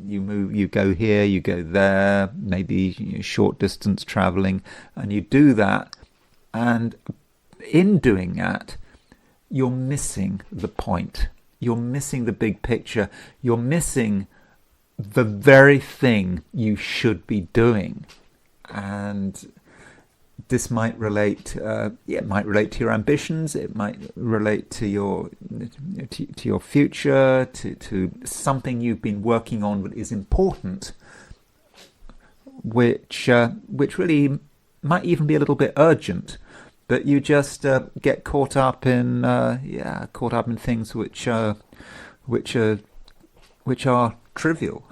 You move, you go here, you go there, maybe short distance traveling, and you do that. And in doing that, you're missing the point. You're missing the big picture. You're missing the very thing you should be doing. And this might relate. It might relate to your ambitions. It might relate to your future, to something you've been working on that is important, which really might even be a little bit urgent. But you just get caught up in things which are trivial.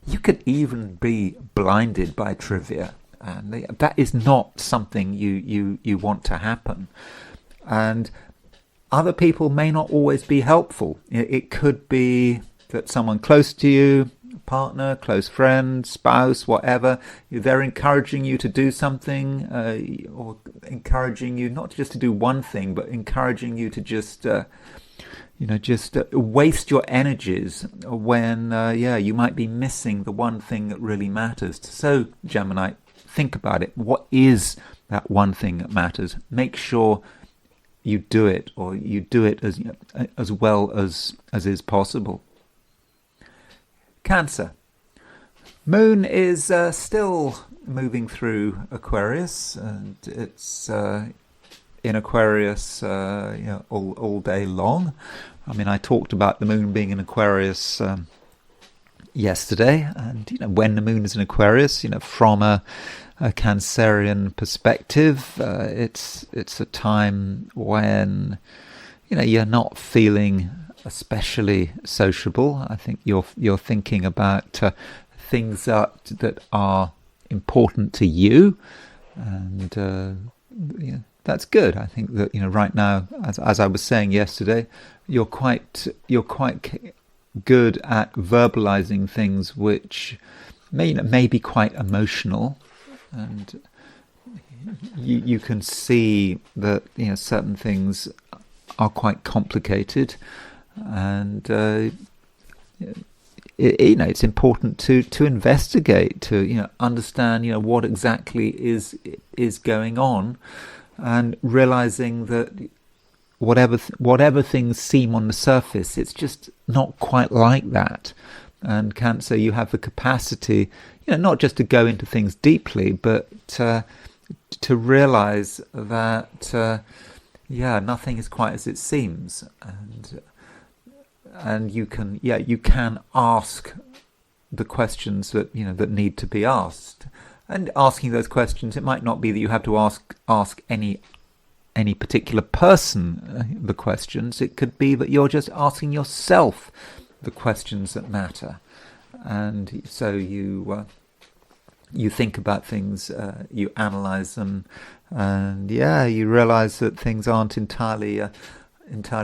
You could even be blinded by trivia, and that is not something you want to happen. And other people may not always be helpful. It could be that someone close to you, partner, close friend, spouse, whatever, they're encouraging you to do something, or encouraging you not just to do one thing, but encouraging you to just waste your energies when you might be missing the one thing that really matters. So, Gemini, think about it. What is that one thing that matters? Make sure you do it, or you do it as well as is possible. Cancer. Moon is still moving through Aquarius, and it's in Aquarius all day long. I mean, I talked about the moon being in Aquarius yesterday, and when the moon is in Aquarius, from a Cancerian perspective, it's a time when you're not feeling especially sociable. I think you're thinking about things that are important to you, and that's good. I think that right now, as I was saying yesterday, you're quite good at verbalizing things which may be quite emotional, and you can see that certain things are quite complicated. And it's important to investigate, to understand what exactly is going on, and realizing that whatever things seem on the surface, it's just not quite like that. And Cancer, you have the capacity, not just to go into things deeply, but to realize that nothing is quite as it seems, and you can ask the questions that that need to be asked. And asking those questions, it might not be that you have to ask any particular person the questions. It could be that you're just asking yourself the questions that matter. And so you think about things, you analyze them, and you realize that things aren't entirely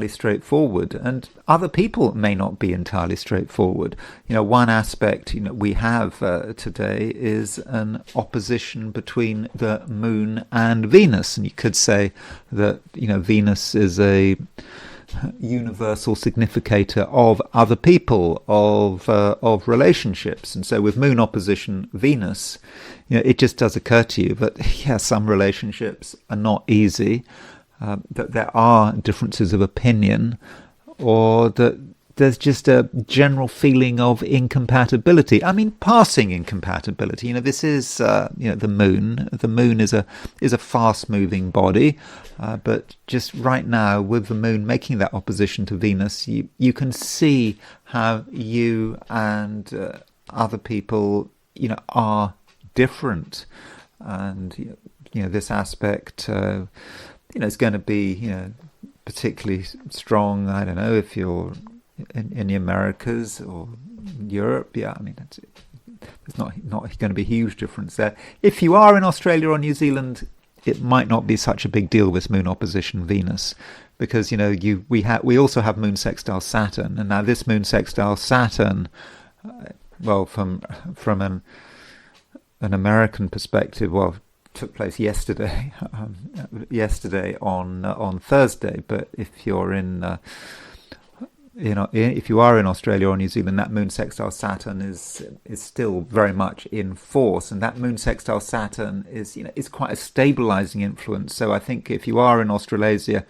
straightforward, and other people may not be entirely straightforward. One aspect we have today is an opposition between the moon and Venus, and you could say that Venus is a universal significator of other people, of relationships. And so with moon opposition Venus, it just does occur to you that some relationships are not easy, that there are differences of opinion, or that there's just a general feeling of incompatibility. I mean, passing incompatibility. This is the moon. The moon is a fast-moving body, but just right now, with the moon making that opposition to Venus, you can see how you and other people, are different, and this aspect, is going to be, particularly strong. I don't know if you're in the Americas or Europe. Yeah, I mean, there's not going to be a huge difference there. If you are in Australia or New Zealand, it might not be such a big deal, this moon opposition Venus, because we also have moon sextile Saturn, and now this moon sextile Saturn, from an American perspective, took place yesterday. Yesterday on Thursday. But if you're if you are in Australia or New Zealand, that moon sextile Saturn is still very much in force, and that moon sextile Saturn is quite a stabilizing influence. So I think if you are in Australasia,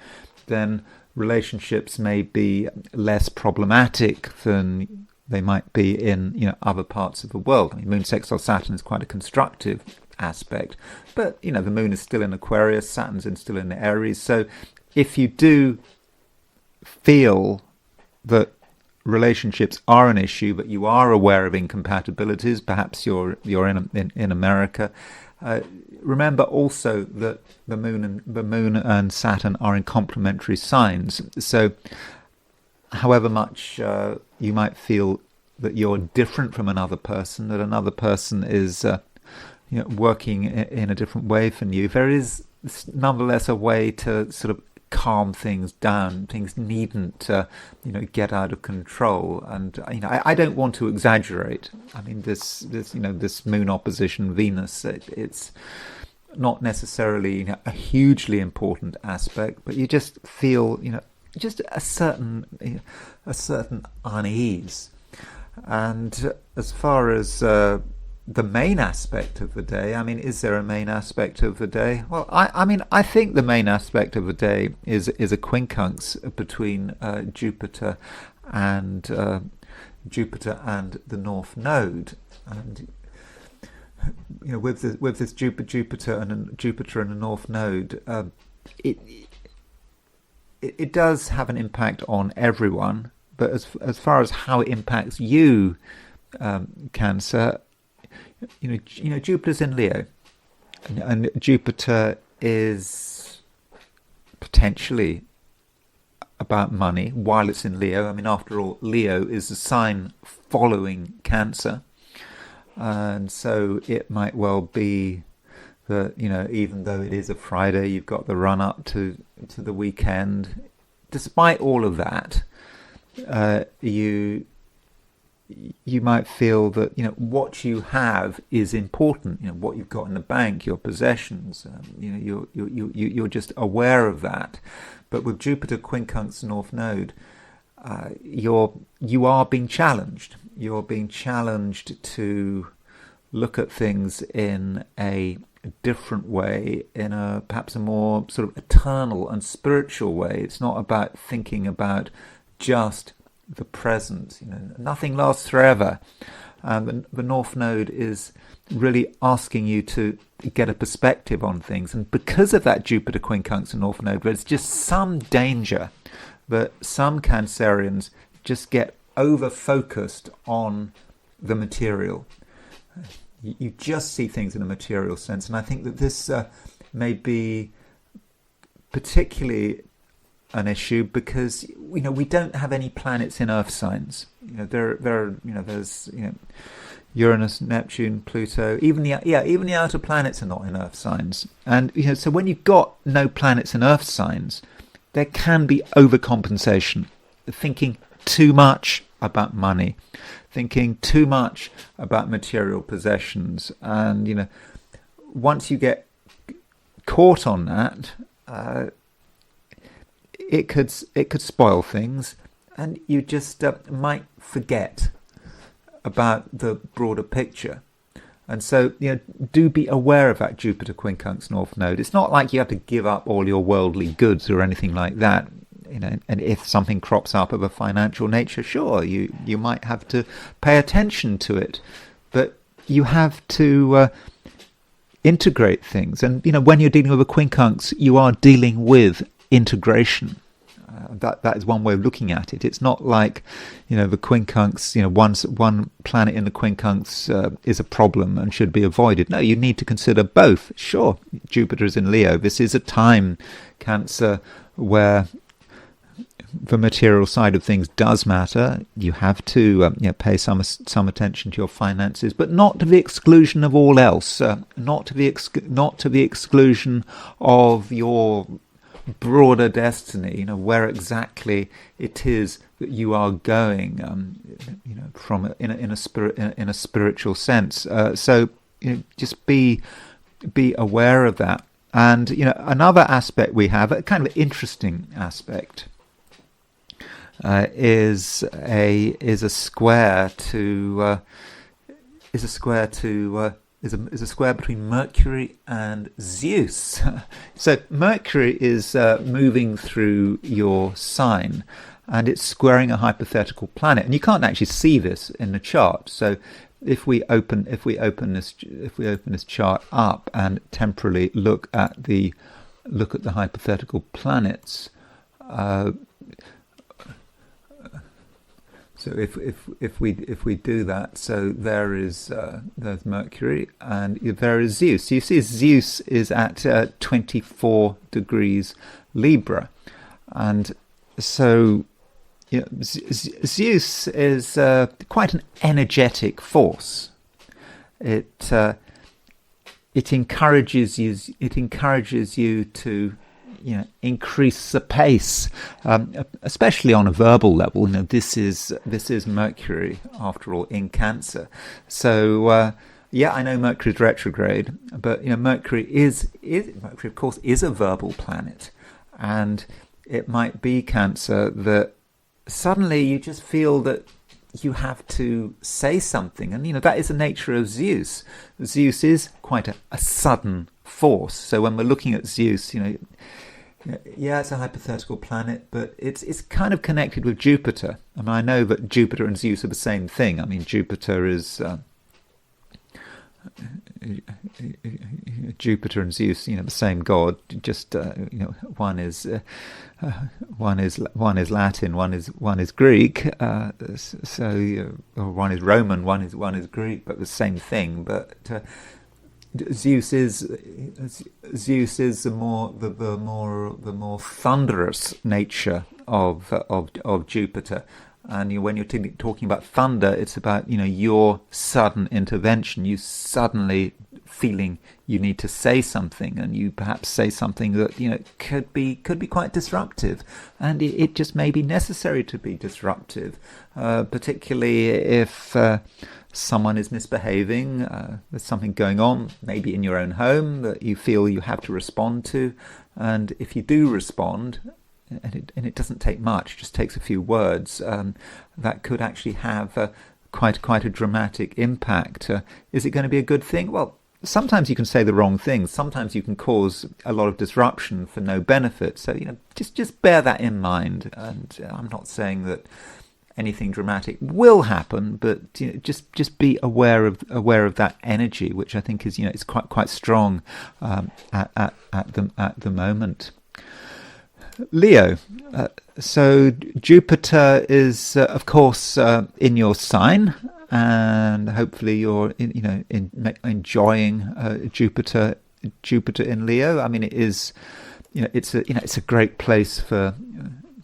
then relationships may be less problematic than they might be in other parts of the world. I mean, moon sextile Saturn is quite a constructive aspect, but the moon is still in Aquarius, Saturn's still in Aries. So if you do feel that relationships are an issue, but you are aware of incompatibilities, perhaps you're in America, remember also that the moon and Saturn are in complementary signs. So however much you might feel that you're different from another person, that another person is working in a different way from you, there is nonetheless a way to sort of calm things down. Things needn't get out of control. And I don't want to exaggerate. I mean, this moon opposition Venus, it's not necessarily a hugely important aspect, but you just feel just a certain unease. And as far as the main aspect of the day, I mean, is there a main aspect of the day? Well, I think the main aspect of the day is a quincunx between Jupiter and the North Node, and with this Jupiter and the North Node, it does have an impact on everyone. But as far as how it impacts you, Cancer, Jupiter's in Leo, and Jupiter is potentially about money while it's in Leo. I mean, after all, Leo is a sign following Cancer, and so it might well be that even though it is a Friday, you've got the run up to the weekend. Despite all of that, you might feel that what you have is important. What you've got in the bank, your possessions. You're just aware of that. But with Jupiter quincunx North Node, you are being challenged. You're being challenged to look at things in a different way, in perhaps a more sort of eternal and spiritual way. It's not about thinking about just the present. Nothing lasts forever. The North Node is really asking you to get a perspective on things, and because of that Jupiter quincunx and North Node, there's just some danger that some Cancerians just get over-focused on the material. You just see things in a material sense, and I think that this may be particularly an issue because we don't have any planets in Earth signs. There's Uranus, Neptune, Pluto, even the outer planets are not in Earth signs. And so when you've got no planets in Earth signs, there can be overcompensation, thinking too much about money, thinking too much about material possessions, and once you get caught on that, it could spoil things, and you just might forget about the broader picture. And so do be aware of that Jupiter quincunx North Node. It's not like you have to give up all your worldly goods or anything like that. and if something crops up of a financial nature, sure, you might have to pay attention to it, but you have to integrate things. And when you're dealing with a quincunx, you are dealing with integration. That is one way of looking at it. It's not like the quincunx. One planet in the quincunx is a problem and should be avoided. No, you need to consider both. Sure, Jupiter is in Leo. This is a time, Cancer, where the material side of things does matter. You have to pay some attention to your finances, but not to the exclusion of all else. Not to the exclusion of your broader destiny. Where exactly it is that you are going. From in a spiritual sense. So just be aware of that. And another aspect we have, a kind of interesting aspect, is a square between Mercury and Zeus. So Mercury is moving through your sign, and it's squaring a hypothetical planet, and you can't actually see this in the chart. So if we open this chart up and temporarily look at the hypothetical planets. So if we do that, so there's Mercury and there is Zeus. You see, Zeus is at 24 degrees Libra, and so Zeus is quite an energetic force. It encourages you. It encourages you to increase the pace, especially on a verbal level. This is Mercury, after all, in Cancer. So I know Mercury's retrograde, but Mercury of course is a verbal planet, and it might be, Cancer, that suddenly you just feel that you have to say something, and that is the nature of Zeus. Zeus is quite a sudden force. So when we're looking at Zeus, it's a hypothetical planet, but it's kind of connected with Jupiter. I mean, I know that Jupiter and Zeus are the same thing. I mean, Jupiter is Jupiter and Zeus, the same god. Just one is Latin, one is Greek. So one is Roman, one is Greek, but the same thing. But Zeus is the more thunderous nature of Jupiter. And when you're talking about thunder, it's about your sudden intervention. You suddenly feeling you need to say something, and you perhaps say something that could be quite disruptive, and it just may be necessary to be disruptive, particularly if someone is misbehaving. There's something going on, maybe in your own home, that you feel you have to respond to, and if you do respond, and it doesn't take much, it just takes a few words, that could actually have quite a dramatic impact. Is it going to be a good thing? Well, sometimes you can say the wrong thing. Sometimes you can cause a lot of disruption for no benefit. So just bear that in mind. And I'm not saying that anything dramatic will happen, but just be aware of that energy, which I think is it's quite strong at the moment. Leo. So Jupiter is, of course, in your sign, and hopefully you're enjoying Jupiter in Leo. I mean, it is, it's a great place for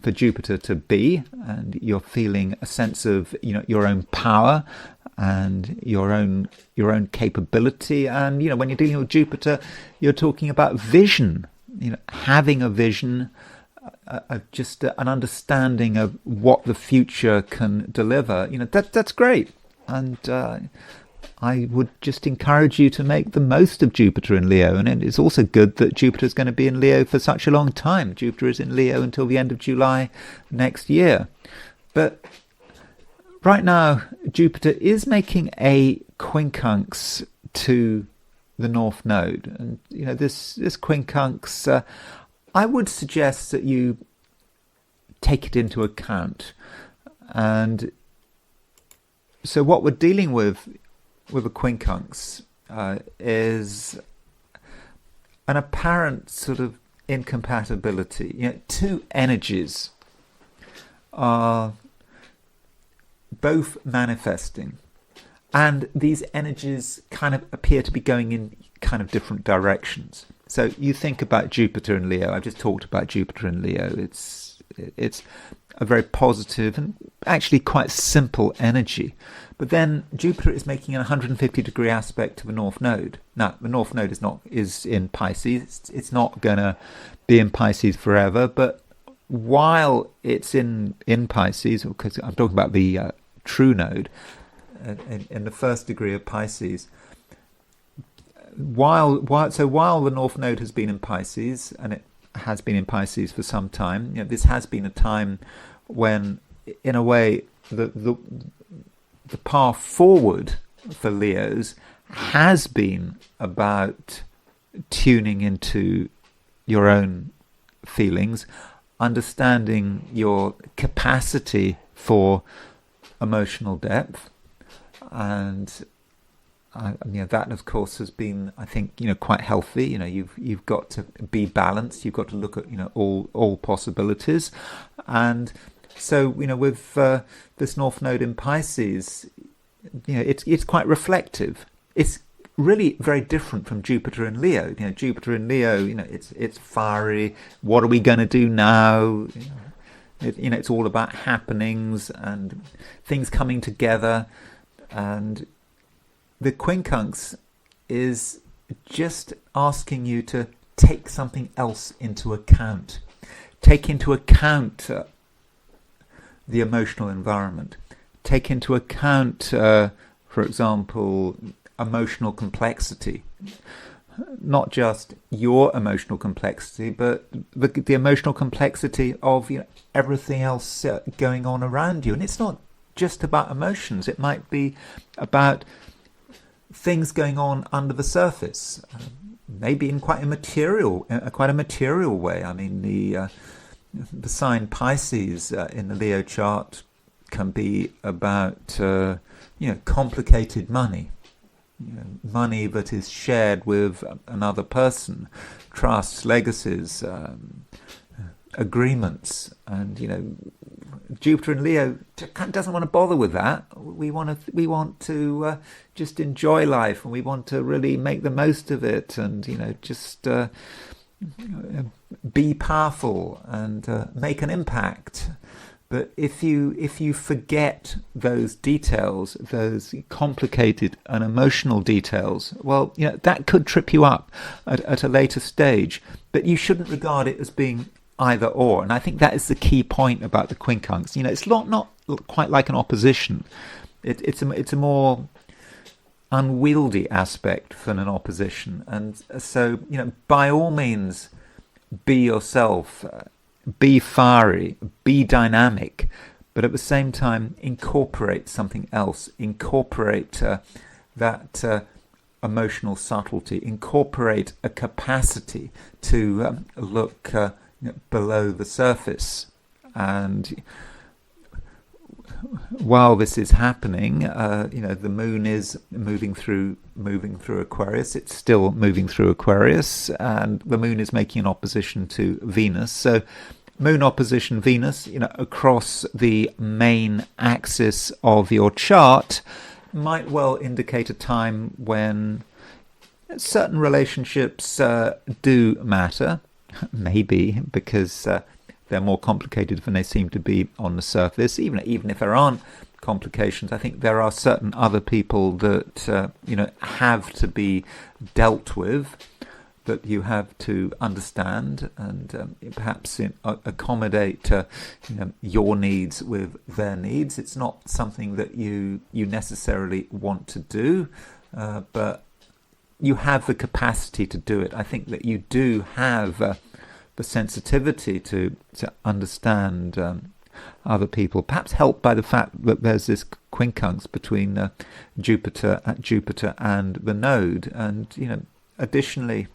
Jupiter to be, and you're feeling a sense of your own power and your own capability. And when you're dealing with Jupiter, you're talking about vision. Having a vision. Just an understanding of what the future can deliver. That's great, and I would just encourage you to make the most of Jupiter in Leo. And it's also good that Jupiter is going to be in Leo for such a long time. Jupiter is in Leo until the end of July next year. But right now, Jupiter is making a quincunx to the North Node, and this quincunx. I would suggest that you take it into account. And so what we're dealing with a quincunx is an apparent sort of incompatibility. Two energies are both manifesting, and these energies kind of appear to be going in kind of different directions. So you think about Jupiter and Leo. I've just talked about Jupiter and Leo. It's a very positive and actually quite simple energy. But then Jupiter is making an 150-degree aspect to the North Node. Now, the North Node is in Pisces. It's not going to be in Pisces forever. But while it's in Pisces, because I'm talking about the true node, in the first degree of Pisces, while the North Node has been in Pisces, and it has been in Pisces for some time, this has been a time when, in a way, the path forward for Leos has been about tuning into your own feelings, understanding your capacity for emotional depth, and that, of course, has been, I think, quite healthy. You've got to be balanced. You've got to look at all possibilities, and so with this North Node in Pisces, it's quite reflective. It's really very different from Jupiter and Leo. Jupiter and Leo, it's fiery. What are we going to do now? It's all about happenings and things coming together, and the quincunx is just asking you to take something else into account. Take into account the emotional environment. Take into account, for example, emotional complexity. Not just your emotional complexity, but the emotional complexity of everything else going on around you. And it's not just about emotions. It might be about things going on under the surface, maybe in quite a material way. I mean, the sign Pisces in the Leo chart can be about complicated money, money that is shared with another person, trusts, legacies, agreements, and Jupiter and Leo doesn't want to bother with that. We want to just enjoy life, and we want to really make the most of it, and just be powerful and make an impact. But if you forget those details, those complicated and emotional details, well, that could trip you up at a later stage. But you shouldn't regard it as being either or. And I think that is the key point about the quincunx. It's not quite like an opposition. It's a more unwieldy aspect than an opposition. And so, by all means, be yourself, be fiery, be dynamic, but at the same time, incorporate something else. Incorporate that emotional subtlety. Incorporate a capacity to look below the surface. And while this is happening, the moon is moving through Aquarius. It's still moving through Aquarius, and the moon is making an opposition to Venus. So moon opposition Venus, across the main axis of your chart, might well indicate a time when certain relationships do matter. Maybe because they're more complicated than they seem to be on the surface. Even if there aren't complications, I think there are certain other people that have to be dealt with, that you have to understand and perhaps accommodate your needs with their needs. It's not something that you necessarily want to do, but you have the capacity to do it. I think that you do have the sensitivity to understand other people, perhaps helped by the fact that there's this quincunx between Jupiter and the node. And additionally,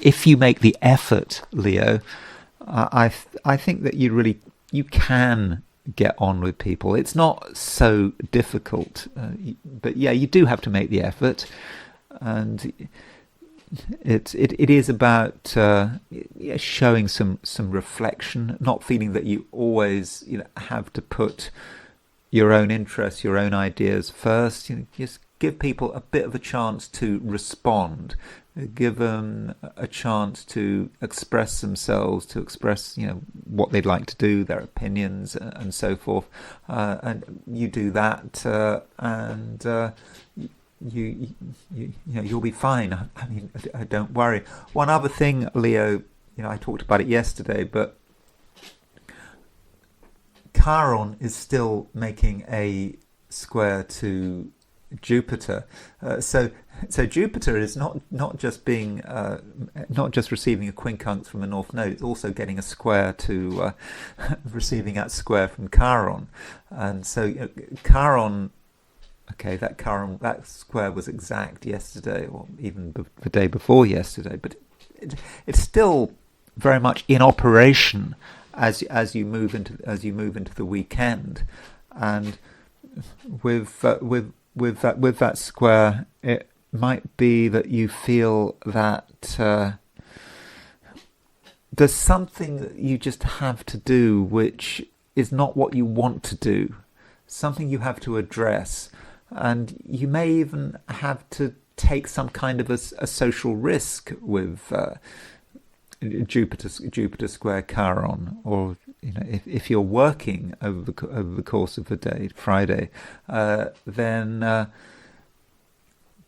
if you make the effort, Leo, I think that you can get on with people. It's not so difficult, but yeah, you do have to make the effort, and it is about showing some reflection, not feeling that you always have to put your own interests, your own ideas first. Just give people a bit of a chance to respond. Give them a chance to express themselves, to express what they'd like to do, their opinions, and so forth. And you do that, and you'll be fine. I mean, don't worry. One other thing, Leo, I talked about it yesterday, but Chiron is still making a square to Jupiter, so Jupiter is not just receiving a quincunx from a north node; it's also getting a square to receiving that square from Chiron, and so Chiron. Okay, that square was exact yesterday, or even the day before yesterday, but it's still very much in operation as you move into the weekend, and with that square, it might be that you feel that there's something that you just have to do which is not what you want to do, something you have to address, and you may even have to take some kind of a social risk with Jupiter square Chiron, or if you're working over the course of the day, Friday, then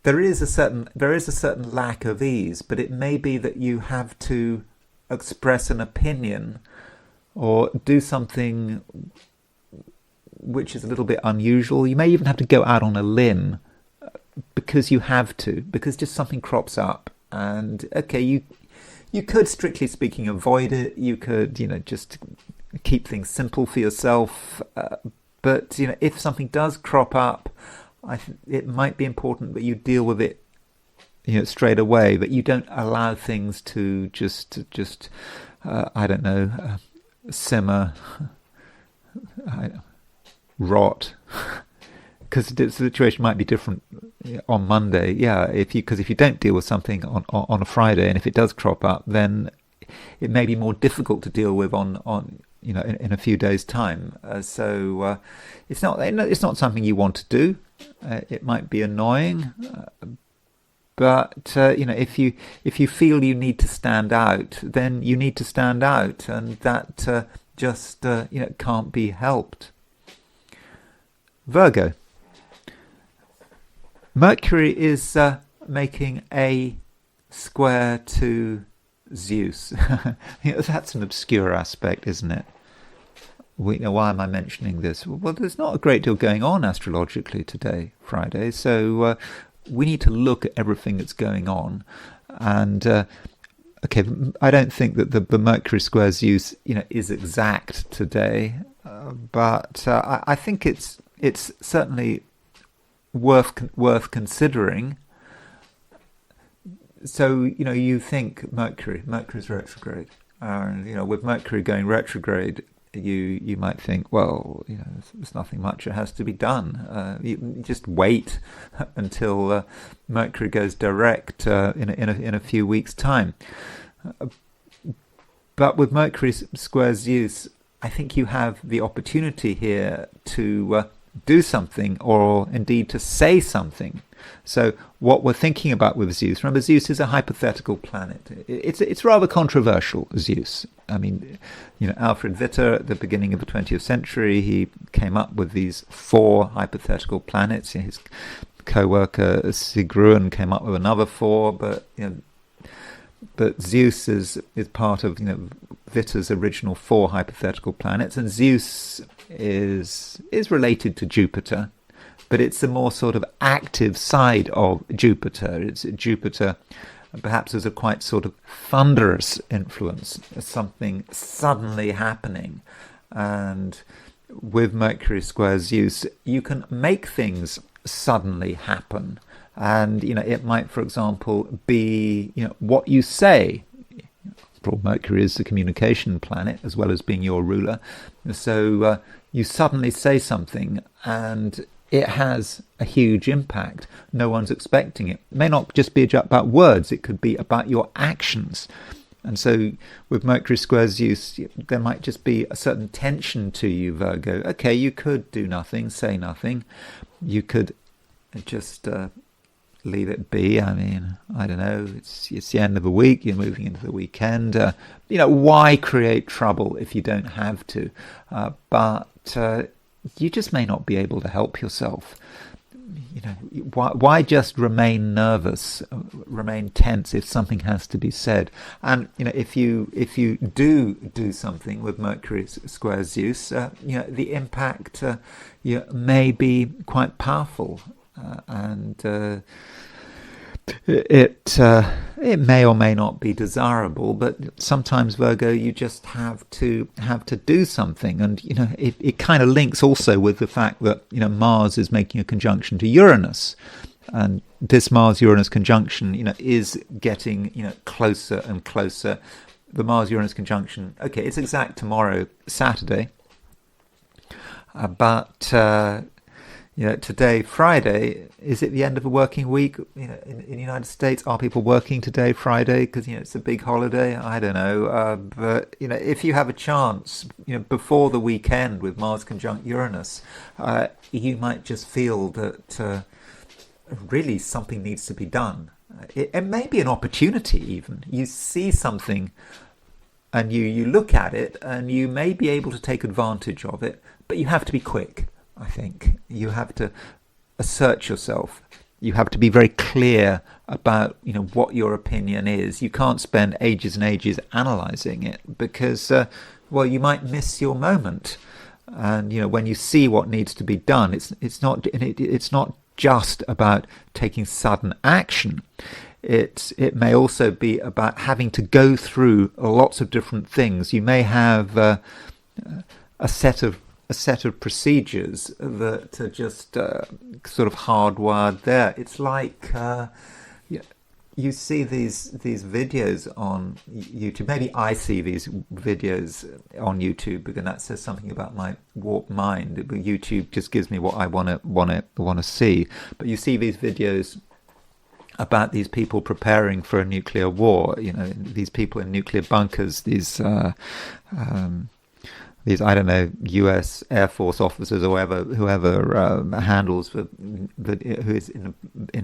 there is a certain lack of ease. But it may be that you have to express an opinion or do something which is a little bit unusual. You may even have to go out on a limb because you have to, because just something crops up, and okay, you could, strictly speaking, avoid it. You could, just keep things simple for yourself. But if something does crop up, it might be important that you deal with it, straight away. That you don't allow things to just I don't know, simmer, rot. Because the situation might be different on Monday, because if you don't deal with something on a Friday, and if it does crop up, then it may be more difficult to deal with on in a few days' time. So it's not something you want to do. It might be annoying, but if you feel you need to stand out, then you need to stand out, and that just can't be helped. Virgo. Mercury is making a square to Zeus. That's an obscure aspect, isn't it? Why am I mentioning this? Well, there's not a great deal going on astrologically today, Friday, so we need to look at everything that's going on. And okay, I don't think that the Mercury square Zeus, is exact today, but I think it's certainly worth considering. So you think Mercury's retrograde, and with Mercury going retrograde, you might think, well, there's nothing much that has to be done. You just wait until Mercury goes direct in a few weeks' time. But with Mercury square Zeus, I think you have the opportunity here to do something, or indeed to say something. So what we're thinking about with Zeus, remember, Zeus is a hypothetical planet. It's rather controversial, Zeus. I mean, Alfred Witter at the beginning of the 20th century, he came up with these 4 hypothetical planets. His co-worker Sigrun came up with another 4, but Zeus is part of Witter's original 4 hypothetical planets, and Zeus is related to Jupiter, but it's the more sort of active side of Jupiter. It's Jupiter perhaps as a quite sort of thunderous influence, as something suddenly happening. And with Mercury square Zeus, you can make things suddenly happen. And it might, for example, be what you say. Mercury is the communication planet as well as being your ruler. So you suddenly say something and it has a huge impact. No one's expecting it. It may not just be about words, it could be about your actions. And so with Mercury square Zeus, there might just be a certain tension to you, Virgo. Okay, you could do nothing, say nothing. You could just leave it be. I mean, I don't know, it's the end of the week, you're moving into the weekend. Why create trouble if you don't have to? But you just may not be able to help yourself. Why just remain nervous, remain tense if something has to be said? And if you do something with Mercury square Zeus, the impact may be quite powerful, and it may or may not be desirable. But sometimes, Virgo, you just have to do something, and it kind of links also with the fact that Mars is making a conjunction to Uranus, and this Mars-Uranus conjunction is getting closer and closer. The Mars-Uranus conjunction, okay, it's exact tomorrow, Saturday, but today, Friday, is it the end of a working week? In the United States, are people working today, Friday? Because it's a big holiday. I don't know. But if you have a chance, before the weekend with Mars conjunct Uranus, you might just feel that really something needs to be done. It may be an opportunity. Even you see something, and you look at it, and you may be able to take advantage of it, but you have to be quick. I think you have to assert yourself. You have to be very clear about what your opinion is. You can't spend ages and ages analysing it, because you might miss your moment. And when you see what needs to be done, it's not just about taking sudden action. It may also be about having to go through lots of different things. You may have a set of procedures that are just sort of hardwired there. It's like you see these videos on YouTube. Maybe I see these videos on YouTube because that says something about my warped mind. YouTube just gives me what I want to see. But you see these videos about these people preparing for a nuclear war. These people in nuclear bunkers. These I don't know, U.S. Air Force officers or whoever handles who is in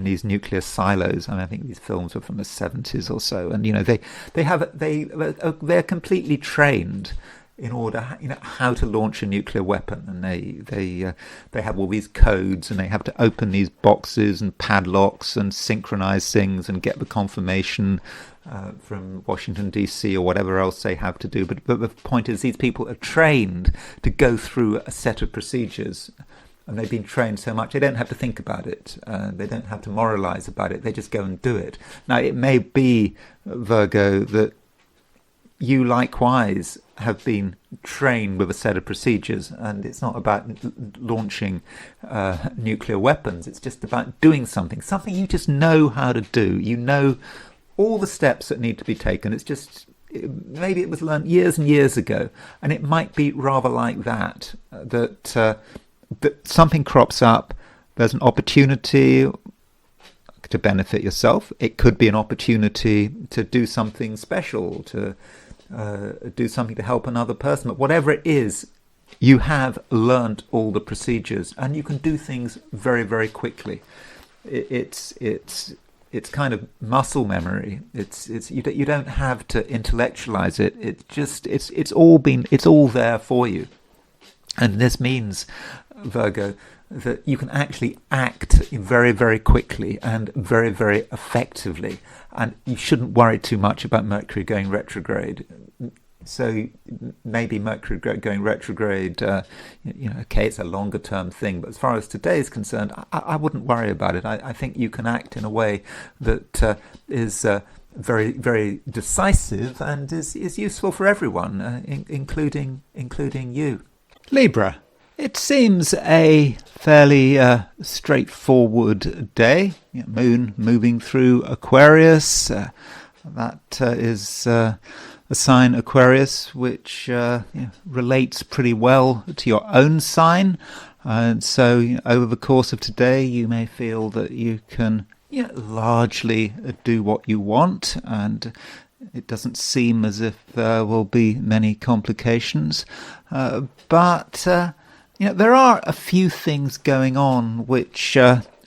these nuclear silos. I think these films are from the 70s or so, and they're completely trained in order how to launch a nuclear weapon, and they have all these codes, and they have to open these boxes and padlocks and synchronize things and get the confirmation from Washington DC or whatever else they have to do. But the point is, these people are trained to go through a set of procedures, and they've been trained so much they don't have to think about it. They don't have to moralize about it. They just go and do it. Now, it may be, Virgo, that you likewise have been trained with a set of procedures, and it's not about launching nuclear weapons. It's just about doing something you just know how to do. All the steps that need to be taken. It's just, maybe it was learned years and years ago, and it might be rather like that something crops up, there's an opportunity to benefit yourself. It could be an opportunity to do something special, to do something to help another person. But whatever it is, you have learnt all the procedures, and you can do things very, very quickly. It's kind of muscle memory. You don't have to intellectualize it. It's all there for you. And this means, Virgo, that you can actually act very, very quickly and very, very effectively. And you shouldn't worry too much about Mercury going retrograde. So maybe Mercury going retrograde, okay, it's a longer term thing. But as far as today is concerned, I wouldn't worry about it. I think you can act in a way that is very, very decisive and is useful for everyone, including you. Libra. It seems a fairly straightforward day. Moon moving through Aquarius. That is a sign, Aquarius, which relates pretty well to your own sign. And so over the course of today, you may feel that you can largely do what you want, and it doesn't seem as if there will be many complications. But there are a few things going on which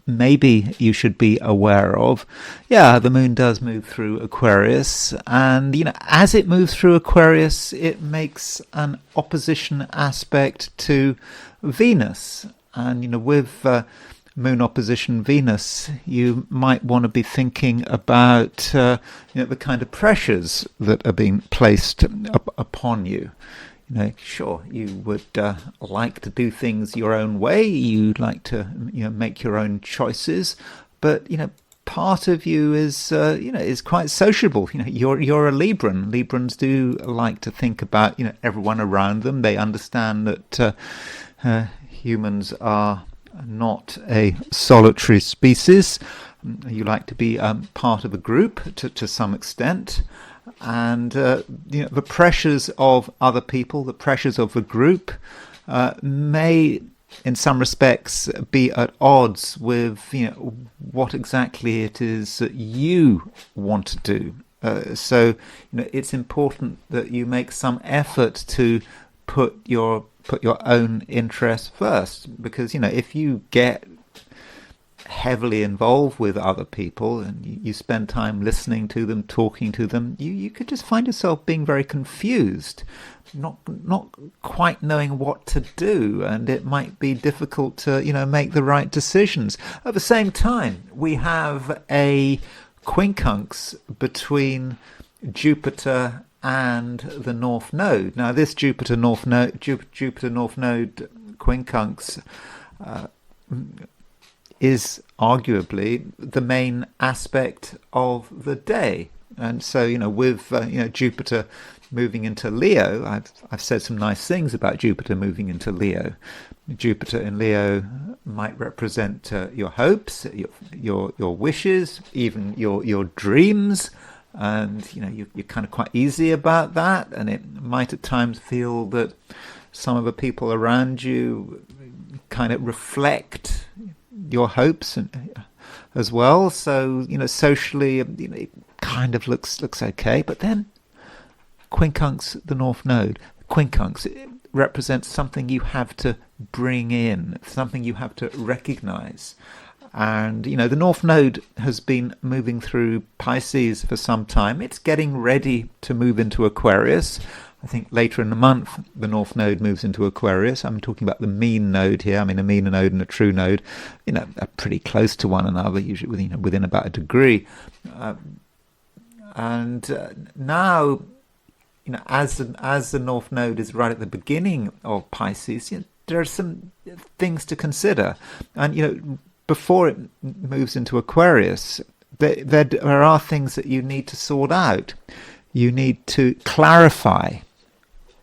maybe you should be aware of. Yeah, the moon does move through Aquarius, and as it moves through Aquarius, it makes an opposition aspect to Venus. And with moon opposition Venus, you might want to be thinking about the kind of pressures that are being placed upon you. Sure, you would like to do things your own way. You'd like to, make your own choices. But part of you is quite sociable. You're a Libran. Librans do like to think about everyone around them. They understand that humans are not a solitary species. You like to be part of a group to some extent. And the pressures of other people, the pressures of the group, may, in some respects, be at odds with what exactly it is that you want to do. So it's important that you make some effort to put your own interests first, because if you get heavily involved with other people and you spend time listening to them, talking to them, you could just find yourself being very confused, not quite knowing what to do, and it might be difficult to make the right decisions. At the same time, we have a quincunx between Jupiter and the North Node. Now, this Jupiter North Node quincunx is arguably the main aspect of the day. And so, with Jupiter moving into Leo, I've said some nice things about Jupiter moving into Leo. Jupiter in Leo might represent your hopes, your wishes, even your dreams, and you're kind of quite easy about that. And it might at times feel that some of the people around you kind of reflect your hopes as well. So socially, it kind of looks okay. But then quincunx, the North Node, quincunx, it represents something you have to bring in, something you have to recognize. And the North Node has been moving through Pisces for some time. It's getting ready to move into Aquarius. I think later in the month, the North Node moves into Aquarius. I'm talking about the mean node here. I mean, a mean node and a true node, are pretty close to one another, usually within about a degree. Now, as the North Node is right at the beginning of Pisces, there are some things to consider. And before it moves into Aquarius, there are things that you need to sort out. You need to clarify.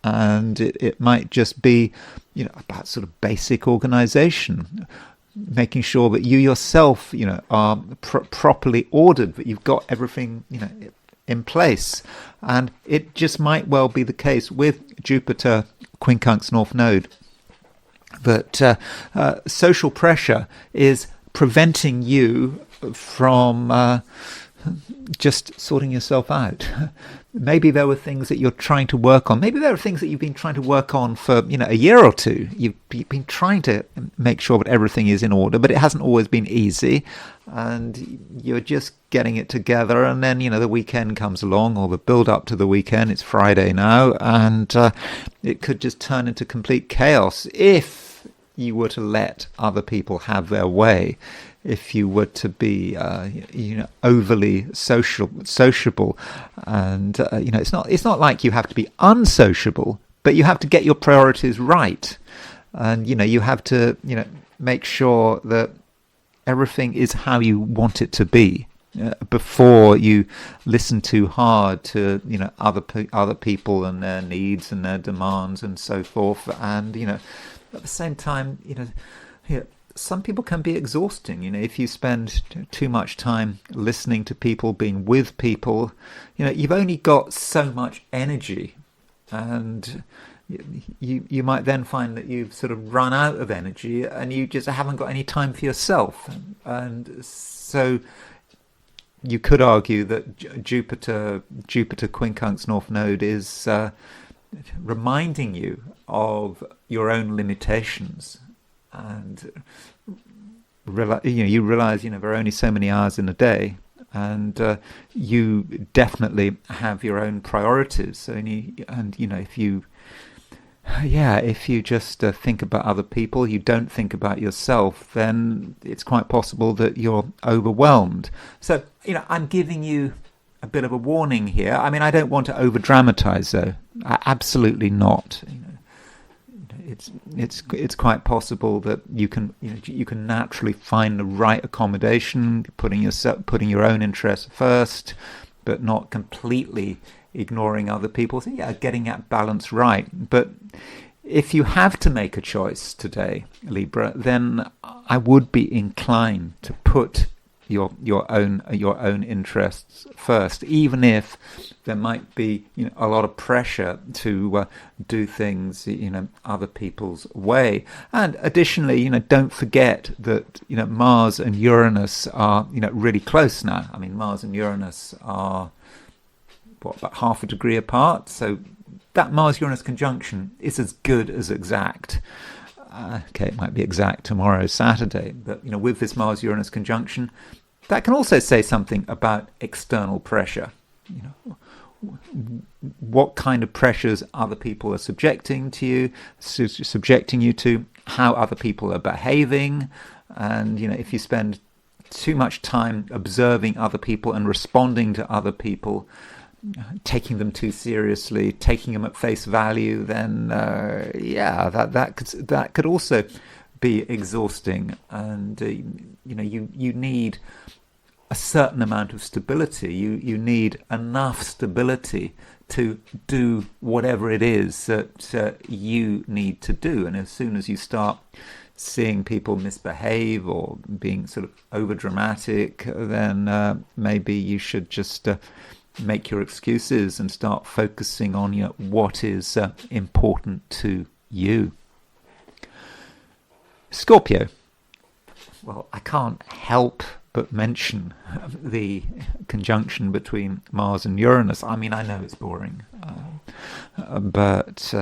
And it might just be, about sort of basic organization, making sure that you yourself, are properly ordered, that you've got everything, in place. And it just might well be the case with Jupiter quincunx North Node that social pressure is preventing you from just sorting yourself out. Maybe there were things that you're trying to work on. Maybe there are things that you've been trying to work on for a year or two. You've been trying to make sure that everything is in order, but it hasn't always been easy. And you're just getting it together, and then the weekend comes along, or the build up to the weekend. It's Friday now, and it could just turn into complete chaos if you were to let other people have their way. If you were to be, overly sociable, and it's not like you have to be unsociable, but you have to get your priorities right, and you have to make sure that everything is how you want it to be before you listen too hard to other people and their needs and their demands and so forth. And at the same time, some people can be exhausting. If you spend too much time listening to people, being with people, you've only got so much energy, and you might then find that you've sort of run out of energy, and you just haven't got any time for yourself. And so you could argue that Jupiter quincunx North Node is reminding you of your own limitations, and you realize there are only so many hours in a day, and you definitely have your own priorities. If you just think about other people, you don't think about yourself, then it's quite possible that you're overwhelmed. So I'm giving you a bit of a warning here. I mean, I don't want to over dramatize, though. Absolutely not. It's quite possible that you can naturally find the right accommodation, putting your own interests first, but not completely ignoring other people. So getting that balance right. But if you have to make a choice today, Libra, then I would be inclined to put your own interests first, even if there might be a lot of pressure to do things other people's way. And additionally, don't forget that Mars and Uranus are really close now. I mean, Mars and Uranus are about half a degree apart, so that Mars-Uranus conjunction is as good as exact. It might be exact tomorrow, Saturday, but with this Mars-Uranus conjunction, that can also say something about external pressure. What kind of pressures other people are subjecting you to, how other people are behaving, and if you spend too much time observing other people and responding to other people, taking them too seriously, taking them at face value, then that could also be exhausting. And you need a certain amount of stability. You need enough stability to do whatever it is that you need to do. And as soon as you start seeing people misbehave or being sort of over dramatic, then maybe you should just make your excuses and start focusing on what is important to you. Scorpio. Well, I can't help but mention the conjunction between Mars and Uranus. I mean, I know it's boring, but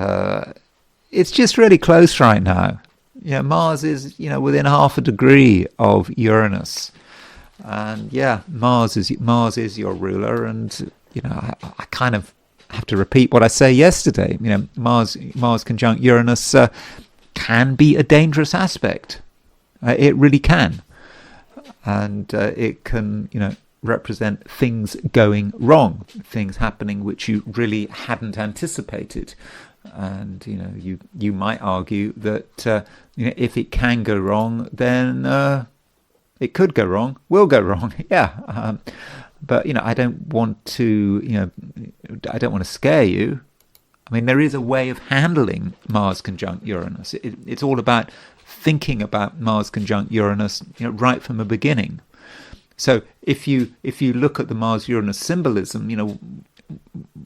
it's just really close right now. Mars is within half a degree of Uranus. And Mars is your ruler, and I kind of have to repeat what I say yesterday. Mars conjunct Uranus can be a dangerous aspect. It really can, and it can represent things going wrong, things happening which you really hadn't anticipated. And you might argue that if it can go wrong, then it could go wrong, will go wrong, but I don't want to, I don't want to scare you. I mean, there is a way of handling Mars conjunct Uranus. It's all about thinking about Mars conjunct Uranus, right from the beginning. So if you look at the Mars Uranus symbolism,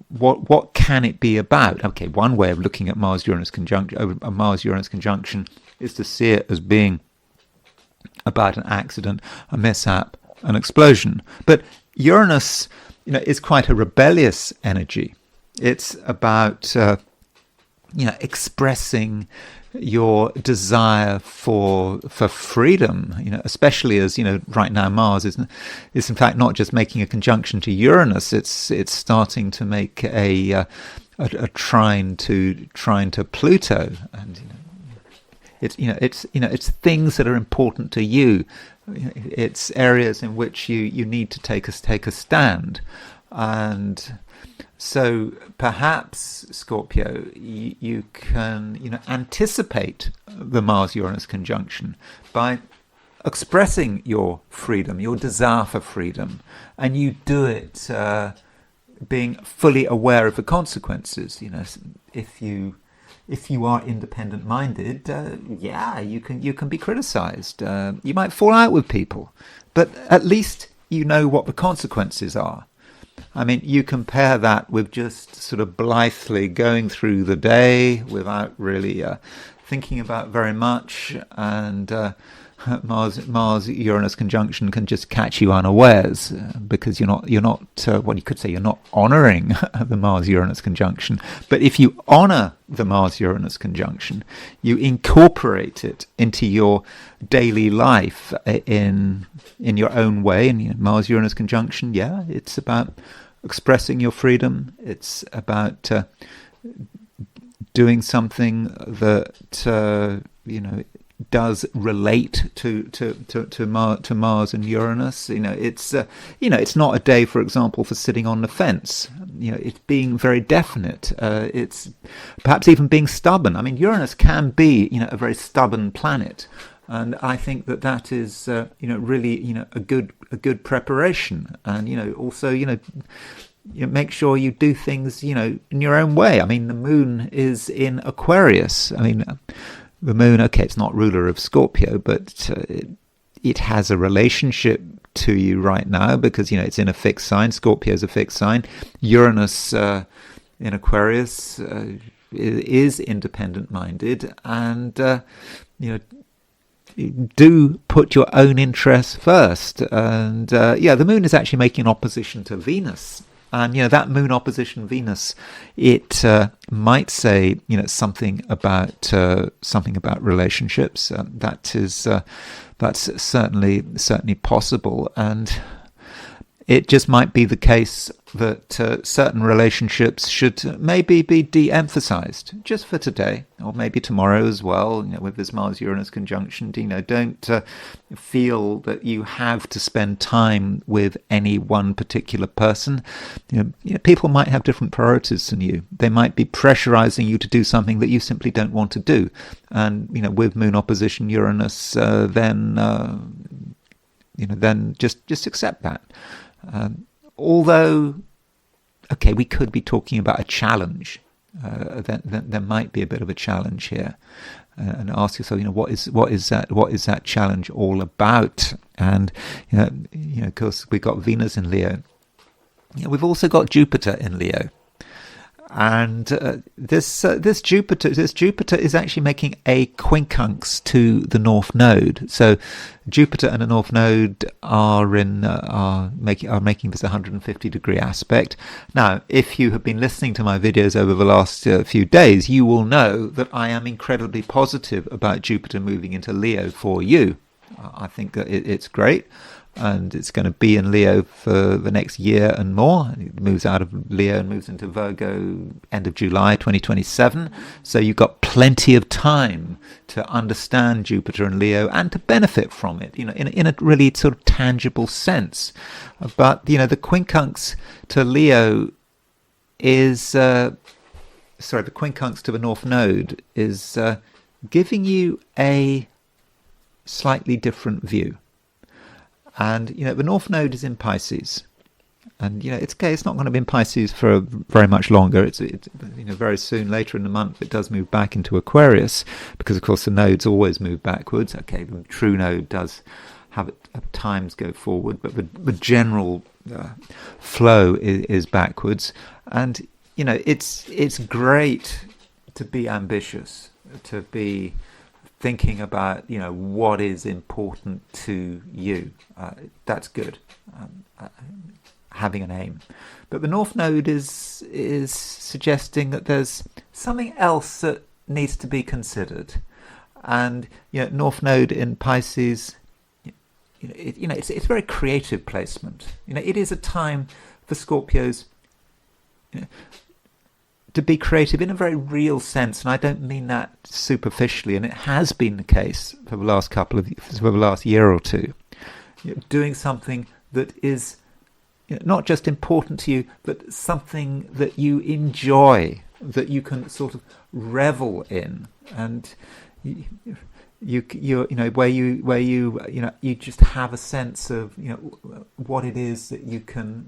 what can it be about? Okay, one way of looking at Mars Uranus conjunction is to see it as being about an accident, a mishap, an explosion. But Uranus, is quite a rebellious energy. It's about, expressing your desire for freedom. Especially as right now Mars is in fact not just making a conjunction to Uranus. It's starting to make a trine to Pluto, and it's things that are important to you. It's areas in which you need to take a stand. And so perhaps, Scorpio, you can anticipate the Mars-Uranus conjunction by expressing your freedom, your desire for freedom, and you do it being fully aware of the consequences. If you if you are independent-minded, yeah, you can be criticised. You might fall out with people, but at least you know what the consequences are. I mean, you compare that with just sort of blithely going through the day without really thinking about very much, and Mars-Uranus conjunction can just catch you unawares because you're not well, you could say you're not honouring the Mars-Uranus conjunction. But if you honour the Mars-Uranus conjunction, you incorporate it into your daily life in your own way. And Mars-Uranus conjunction, yeah, it's about expressing your freedom. It's about doing something that does relate to Mars and Uranus. It's not a day, for example, for sitting on the fence. It's being very definite. It's perhaps even being stubborn. I mean, Uranus can be, a very stubborn planet, and I think that is, really, a good preparation. And also, make sure you do things, in your own way. I mean, the moon is in Aquarius. I mean, the moon, okay, it's not ruler of Scorpio, but it has a relationship to you right now because, it's in a fixed sign. Scorpio is a fixed sign. Uranus in Aquarius is independent-minded, and, do put your own interests first. And, the moon is actually making opposition to Venus. And that moon opposition Venus, it might say something about relationships. That's certainly possible, and it just might be the case that certain relationships should maybe be de-emphasized just for today, or maybe tomorrow as well. With this Mars-Uranus conjunction, don't feel that you have to spend time with any one particular person. People might have different priorities than you. They might be pressurizing you to do something that you simply don't want to do. And with Moon opposition Uranus, then just accept that. Although, okay, we could be talking about a challenge. There might be a bit of a challenge here, and ask yourself, what is that challenge all about? And of course, we've got Venus in Leo. We've also got Jupiter in Leo. And this Jupiter is actually making a quincunx to the North Node. So Jupiter and the North Node are making this 150-degree aspect. Now, if you have been listening to my videos over the last few days, you will know that I am incredibly positive about Jupiter moving into Leo for you. I think that it's great. And it's going to be in Leo for the next year and more. It moves out of Leo and moves into Virgo end of July 2027. So you've got plenty of time to understand Jupiter and Leo and to benefit from it, in a really sort of tangible sense. But, the quincunx to Leo is, the quincunx to the North Node is giving you a slightly different view. And, the North Node is in Pisces. And, it's okay, it's not going to be in Pisces for very much longer. It's very soon, later in the month, it does move back into Aquarius, because, of course, the nodes always move backwards. Okay, the true node does have at times go forward, but the general flow is backwards. And, it's great to be ambitious, to be thinking about, what is important to you. That's good. Having an aim. But the North Node is suggesting that there's something else that needs to be considered. And, North Node in Pisces, it's a very creative placement. It is a time for Scorpios, to be creative in a very real sense, and I don't mean that superficially, and it has been the case for the last year or two. Doing something that is not just important to you, but something that you enjoy, that you can sort of revel in, and you just have a sense of what it is that you can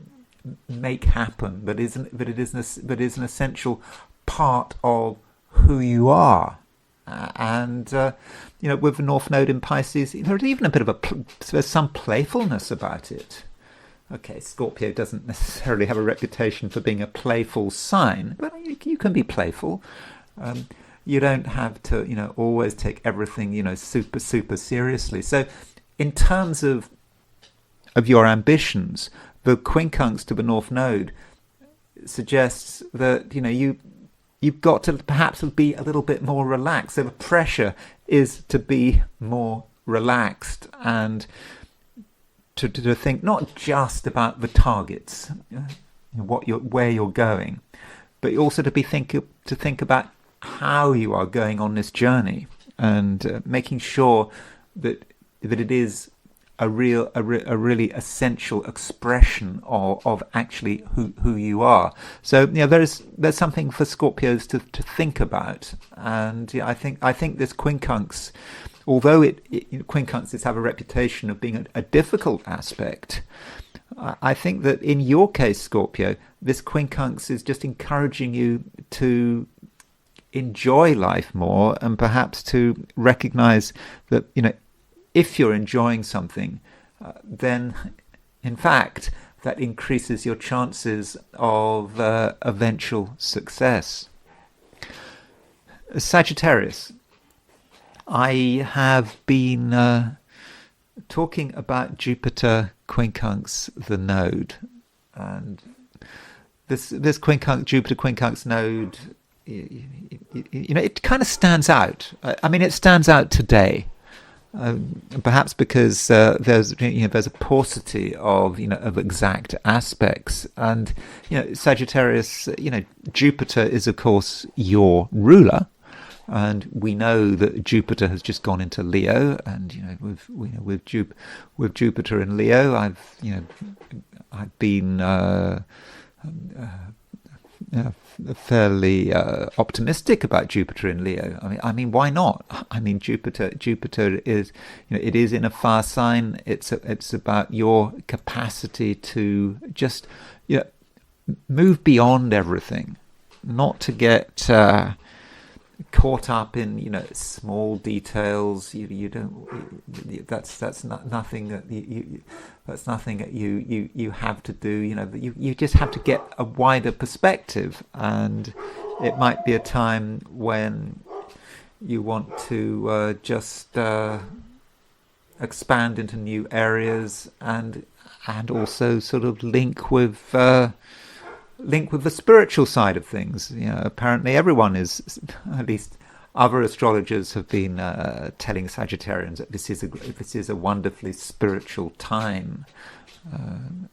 make happen, but is an essential part of who you are. With the North Node in Pisces, there's even a bit of there's some playfulness about it. Okay, Scorpio doesn't necessarily have a reputation for being a playful sign, but you can be playful. You don't have to, always take everything, super, super seriously. So in terms of your ambitions, the quincunx to the North Node suggests that, you've got to perhaps be a little bit more relaxed. So the pressure is to be more relaxed and to think not just about the targets, where you're going, but also to think about how you are going on this journey, and making sure that it is a really essential expression of actually who you are. So there's something for Scorpios to think about, and I think this quincunx, although quincunxes have a reputation of being a difficult aspect, I think that in your case, Scorpio, this quincunx is just encouraging you to enjoy life more, and perhaps to recognize that if you're enjoying something, then in fact that increases your chances of eventual success. Sagittarius, I have been talking about Jupiter quincunx the node, and this quincunx Jupiter quincunx node, it kind of stands out. I mean, it stands out today. Perhaps because there's a paucity of exact aspects, and Sagittarius, Jupiter is of course your ruler, and we know that Jupiter has just gone into Leo, and with Jupiter in Leo, I've been fairly optimistic about Jupiter in Leo. I mean, why not? I mean, Jupiter is, it is in a fire sign. It's about your capacity to just, move beyond everything, not to get caught up in small details. You don't. That's not nothing that that's nothing that you have to do. You just have to get a wider perspective, and it might be a time when you want to just expand into new areas, and also sort of link with the spiritual side of things. Apparently everyone is, at least other astrologers have been telling Sagittarians that this is a wonderfully spiritual time. And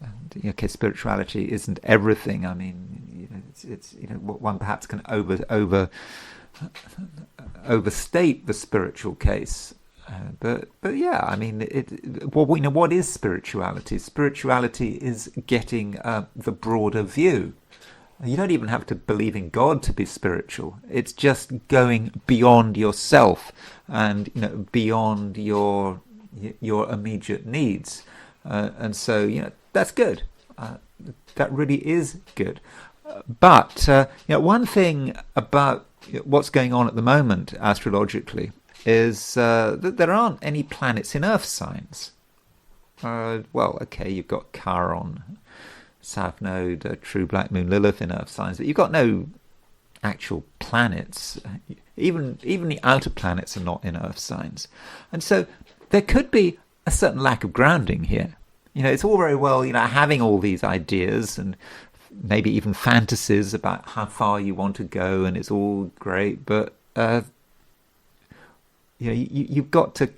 spirituality isn't everything. I mean, it's one perhaps can overstate the spiritual case. But yeah, I mean, what is spirituality? Spirituality is getting the broader view. You don't even have to believe in God to be spiritual. It's just going beyond yourself and beyond your immediate needs. And so that's good. That really is good. But one thing about what's going on at the moment astrologically is that there aren't any planets in Earth signs. You've got Chiron, South Node, True Black Moon, Lilith in Earth signs, but you've got no actual planets. Even the outer planets are not in Earth signs, and so there could be a certain lack of grounding here. It's all very well, having all these ideas and maybe even fantasies about how far you want to go, and it's all great, but you've got to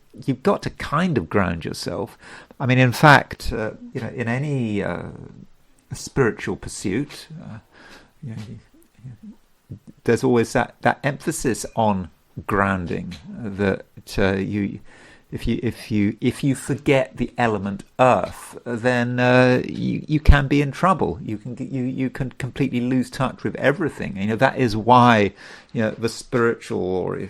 kind of ground yourself. I mean, in fact, in any spiritual pursuit, there's always that emphasis on grounding. That if you forget the element Earth, then you can be in trouble. You can completely lose touch with everything. That is why the spiritual, or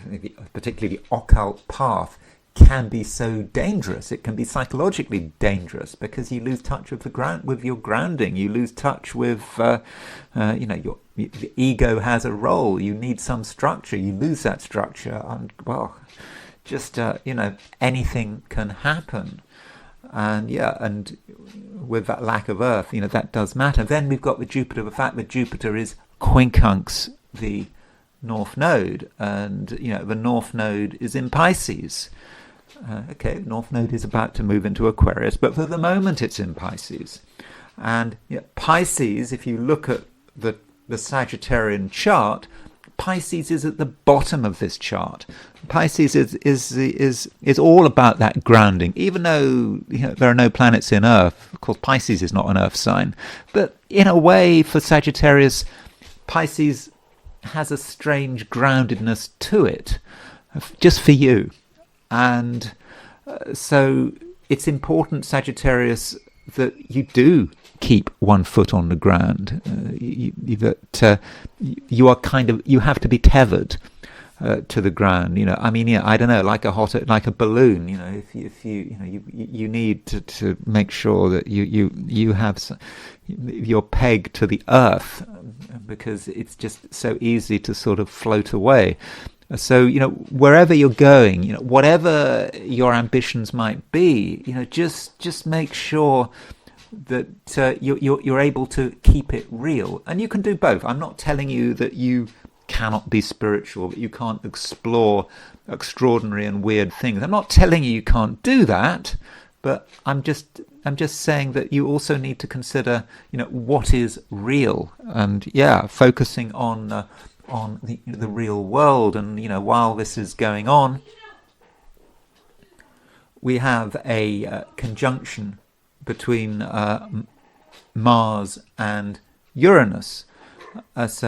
particularly the occult path, can be so dangerous. It can be psychologically dangerous because you lose touch with with your grounding. You lose touch with your the ego has a role. You need some structure. You lose that structure, and well, just anything can happen. And and with that lack of Earth, that does matter. Then we've got with Jupiter, the fact that Jupiter is quincunx the North Node, and the North Node is in Pisces. North Node is about to move into Aquarius, but for the moment it's in Pisces. And Pisces, if you look at the Sagittarian chart, Pisces is at the bottom of this chart. Pisces is all about that grounding. Even though there are no planets in Earth, of course Pisces is not an Earth sign, but in a way for Sagittarius, Pisces has a strange groundedness to it, just for you. And so it's important, Sagittarius, that you do keep one foot on the ground. You have to be tethered to the ground. I don't know, like a balloon. If you need to make sure that you have your peg to the earth, because it's just so easy to sort of float away. So, wherever you're going, whatever your ambitions might be, just make sure that you're able to keep it real. And you can do both. I'm not telling you that you cannot be spiritual, that you can't explore extraordinary and weird things. I'm not telling you can't do that, but I'm just saying that you also need to consider, what is real, and focusing on the real world. And while this is going on, we have a conjunction between Mars and Uranus. This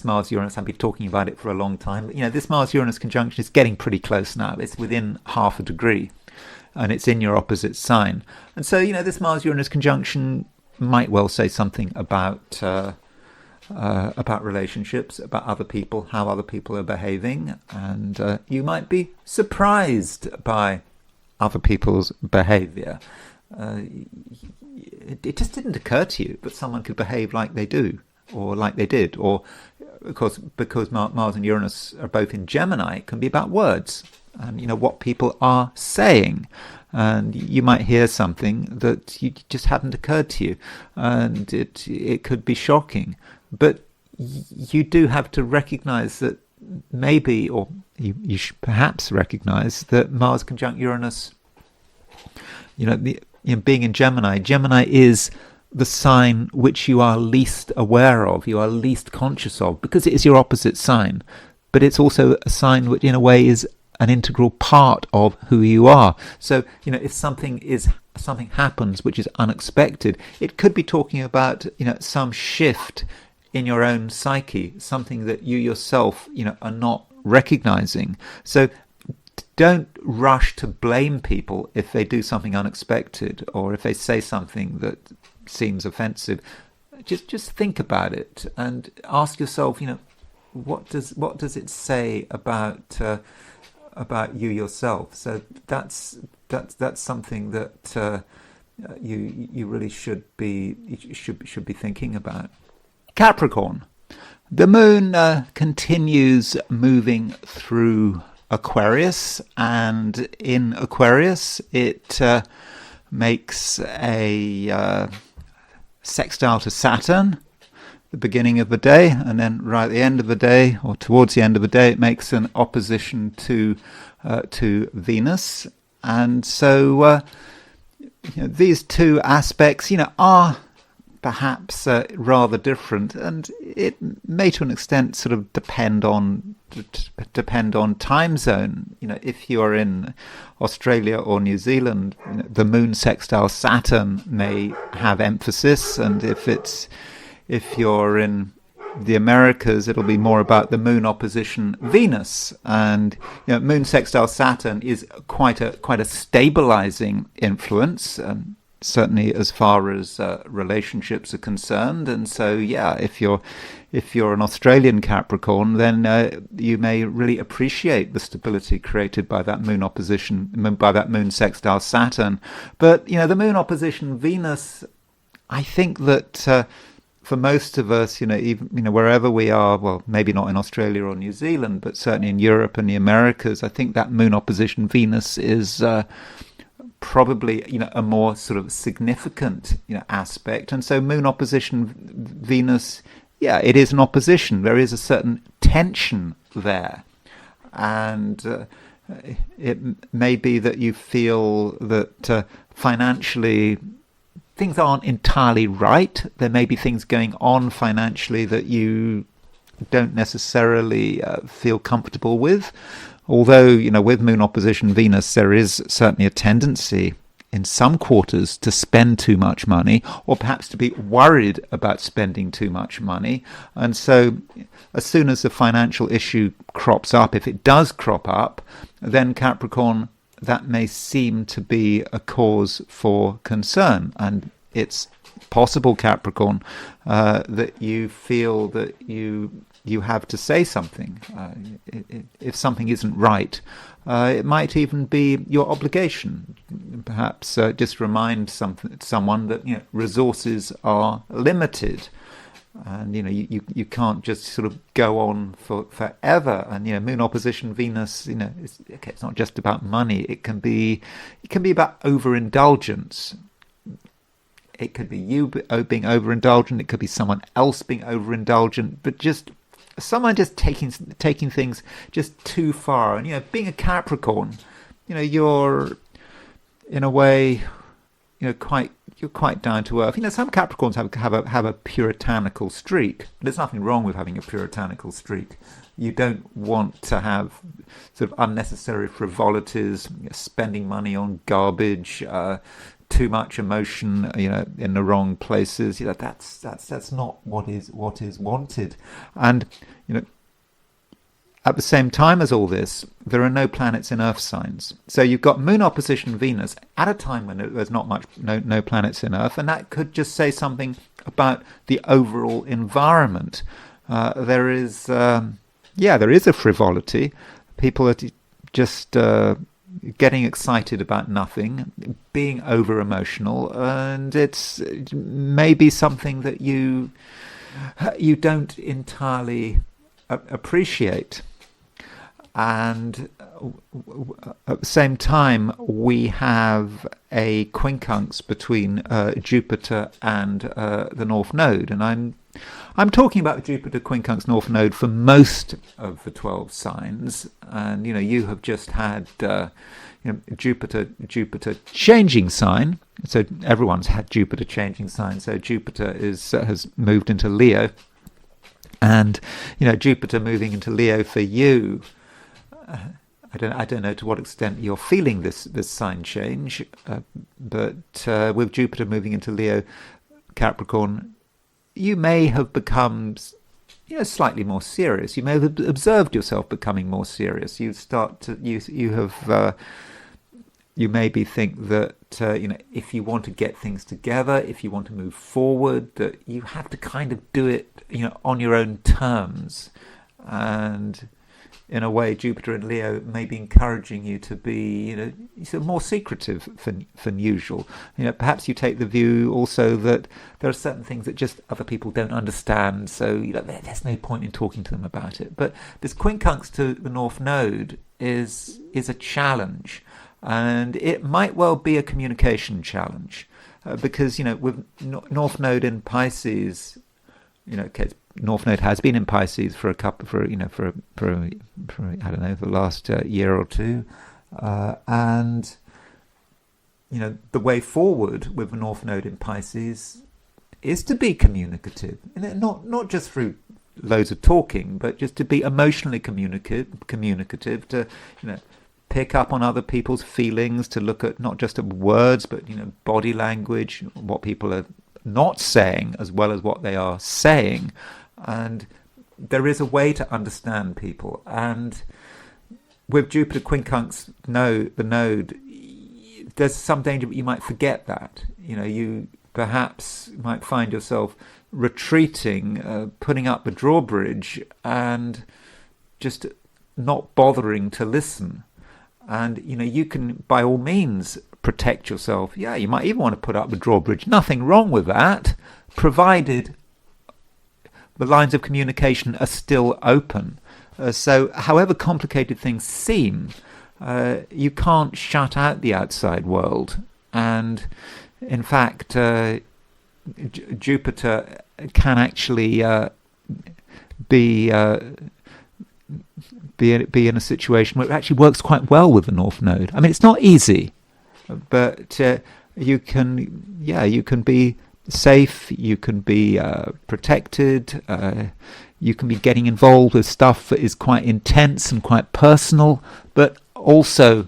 Mars-Uranus, I've been talking about it for a long time, but this Mars-Uranus conjunction is getting pretty close now. It's within 0.5 degree, and it's in your opposite sign. And so this Mars-Uranus conjunction might well say something about relationships, about other people, how other people are behaving, and you might be surprised by other people's behavior. It just didn't occur to you that someone could behave like they do, or like they did, or of course, because Mars and Uranus are both in Gemini, it can be about words and what people are saying. And you might hear something that just hadn't occurred to you, and it could be shocking. But you do have to recognize that maybe, or you should perhaps recognize that Mars conjunct Uranus, being in Gemini is the sign which you are least aware of, you are least conscious of, because it is your opposite sign. But it's also a sign which, in a way, is an integral part of who you are. So, if something happens which is unexpected, it could be talking about, some shift in your own psyche, something that you yourself, are not recognizing. So don't rush to blame people if they do something unexpected, or if they say something that seems offensive. Just think about it and ask yourself, what does it say about you yourself? So that's something that you really should be thinking about. Capricorn. The moon continues moving through Aquarius, and in Aquarius it makes a sextile to Saturn at the beginning of the day, and then right at the end of the day, or towards the end of the day, it makes an opposition to Venus. And so these two aspects are perhaps rather different, and it may to an extent sort of depend on time zone. If you are in Australia or New Zealand, the moon sextile Saturn may have emphasis, and if you're in the Americas, it'll be more about the moon opposition Venus. And moon sextile Saturn is quite a stabilizing influence, certainly as far as relationships are concerned. And so, if you're an Australian Capricorn, then you may really appreciate the stability created by that moon opposition, by that moon sextile Saturn. But the moon opposition Venus, I think that for most of us, even wherever we are, well, maybe not in Australia or New Zealand, but certainly in Europe and the Americas, I think that moon opposition Venus is probably a more sort of significant aspect. And so moon opposition Venus, yeah, it is an opposition. There is a certain tension there, and it may be that you feel that financially things aren't entirely right. There may be things going on financially that you don't necessarily feel comfortable with. Although, with moon opposition Venus, there is certainly a tendency in some quarters to spend too much money, or perhaps to be worried about spending too much money. And so as soon as the financial issue crops up, if it does crop up, then Capricorn, that may seem to be a cause for concern. And it's possible, Capricorn, that you feel that you have to say something. If something isn't right, it might even be your obligation. Perhaps just remind someone that resources are limited, and you can't just sort of go on forever. And moon opposition Venus, it's not just about money. It can be about overindulgence. It could be you being overindulgent. It could be someone else being overindulgent. But just someone just taking things just too far. And being a Capricorn, you're in a way, you're quite down to earth. Some Capricorns have a puritanical streak. There's nothing wrong with having a puritanical streak. You don't want to have sort of unnecessary frivolities, spending money on garbage, too much emotion, in the wrong places. That's not what is wanted. And at the same time as all this, there are no planets in Earth signs. So you've got moon opposition Venus at a time when there's not much, no planets in Earth, and that could just say something about the overall environment. There is a frivolity. People are just getting excited about nothing, being over emotional, and it's maybe something that you don't entirely appreciate. And at the same time, we have a quincunx between Jupiter and the North Node, and I'm talking about the Jupiter quincunx North Node for most of the 12 signs. And you have just had Jupiter changing sign. So everyone's had Jupiter changing sign. So Jupiter has moved into Leo, and Jupiter moving into Leo for you. I don't know to what extent you're feeling this sign change, but with Jupiter moving into Leo, Capricorn, you may have become slightly more serious. You may have observed yourself becoming more serious. You maybe think that if you want to get things together, if you want to move forward, that you have to kind of do it on your own terms. And in a way, Jupiter and Leo may be encouraging you to be, more secretive than usual. Perhaps you take the view also that there are certain things that just other people don't understand, so there's no point in talking to them about it. But this quincunx to the North Node is a challenge, and it might well be a communication challenge, because with North Node in Pisces, North Node has been in Pisces for I don't know, the last year or two, and the way forward with the North Node in Pisces is to be communicative, not just through loads of talking, but just to be emotionally communicative, to pick up on other people's feelings, to look at not just at words but body language, what people are not saying as well as what they are saying. And there is a way to understand people. And with Jupiter quincunx the node, there's some danger that you might forget that. You perhaps might find yourself retreating, putting up the drawbridge, and just not bothering to listen. And you can by all means protect yourself. Yeah, you might even want to put up the drawbridge. Nothing wrong with that, provided the lines of communication are still open. So however complicated things seem, you can't shut out the outside world. And in fact, Jupiter can actually be in a situation where it actually works quite well with the North Node. I mean, it's not easy, but you can be safe, you can be protected, you can be getting involved with stuff that is quite intense and quite personal, but also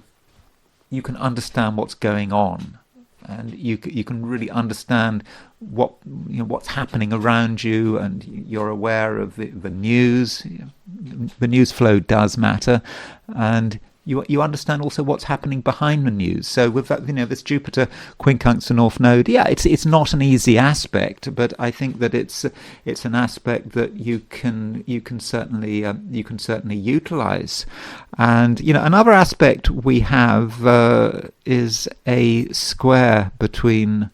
you can understand what's going on, and you can really understand what's happening around you, and you're aware of the news. The news flow does matter, and you understand also what's happening behind the news. So with that, this Jupiter quincunx the North Node, it's not an easy aspect, but I think that it's an aspect that you can certainly utilize. And another aspect we have is a square between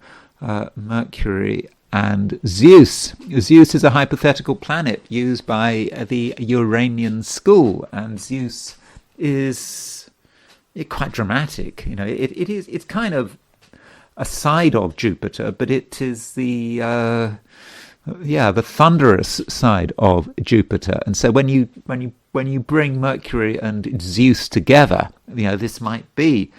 Mercury and Zeus. Zeus is a hypothetical planet used by the Uranian school, and Zeus is quite dramatic. It's kind of a side of Jupiter, but it is the thunderous side of Jupiter. And so when you bring Mercury and Zeus together, this might be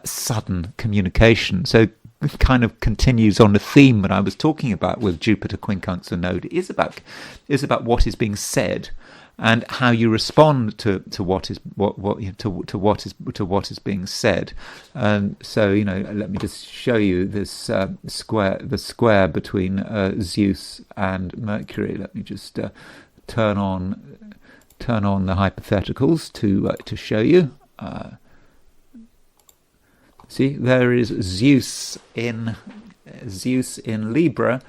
sudden communication. So it kind of continues on the theme that I was talking about with Jupiter quincunx and node. Is about what is being said and how you respond to what is being said. And so let me just show you this square between Zeus and Mercury. Let me just turn on the hypotheticals to show you. See, there is Zeus in Libra,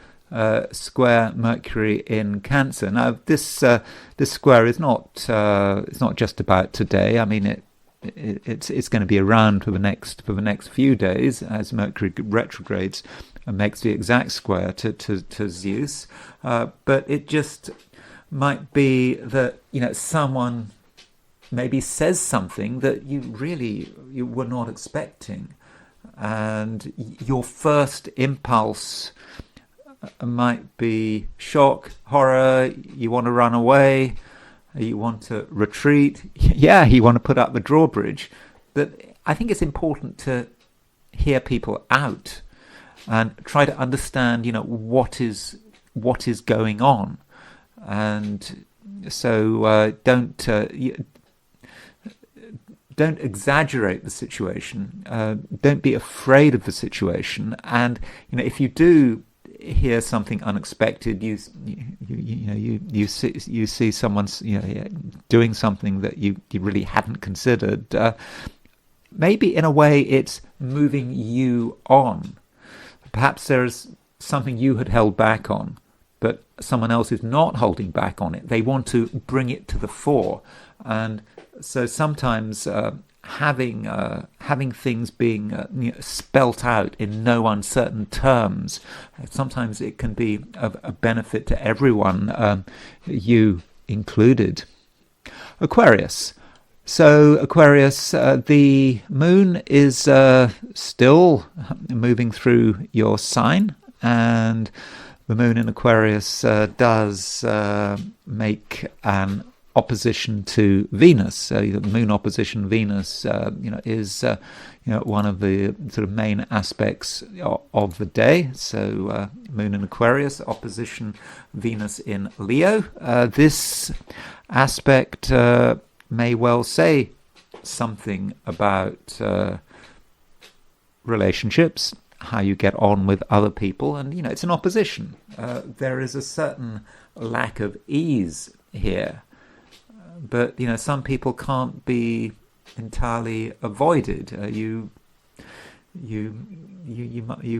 square Mercury in Cancer. Now, this square is not it's not just about today. I mean, it's going to be around for the next few days as Mercury retrogrades and makes the exact square to Zeus. But it just might be that someone maybe says something that you were not expecting, and your first impulse might be shock, horror. You want to run away, you want to retreat, you want to put up the drawbridge. But I think it's important to hear people out and try to understand what is going on. And so don't exaggerate the situation. Don't be afraid of the situation. And if you do hear something unexpected, you see someone doing something that you really hadn't considered. Maybe in a way it's moving you on. Perhaps there's something you had held back on, but someone else is not holding back on it. They want to bring it to the fore. And so sometimes having things being spelt out in no uncertain terms, sometimes it can be of a benefit to everyone, you included. Aquarius. So Aquarius, the moon is still moving through your sign, and the moon in Aquarius does make an opposition to Venus. So the moon opposition Venus, is one of the sort of main aspects of the day. So moon in Aquarius, opposition Venus in Leo. This aspect may well say something about relationships, how you get on with other people, and it's an opposition. There is a certain lack of ease here. But some people can't be entirely avoided. You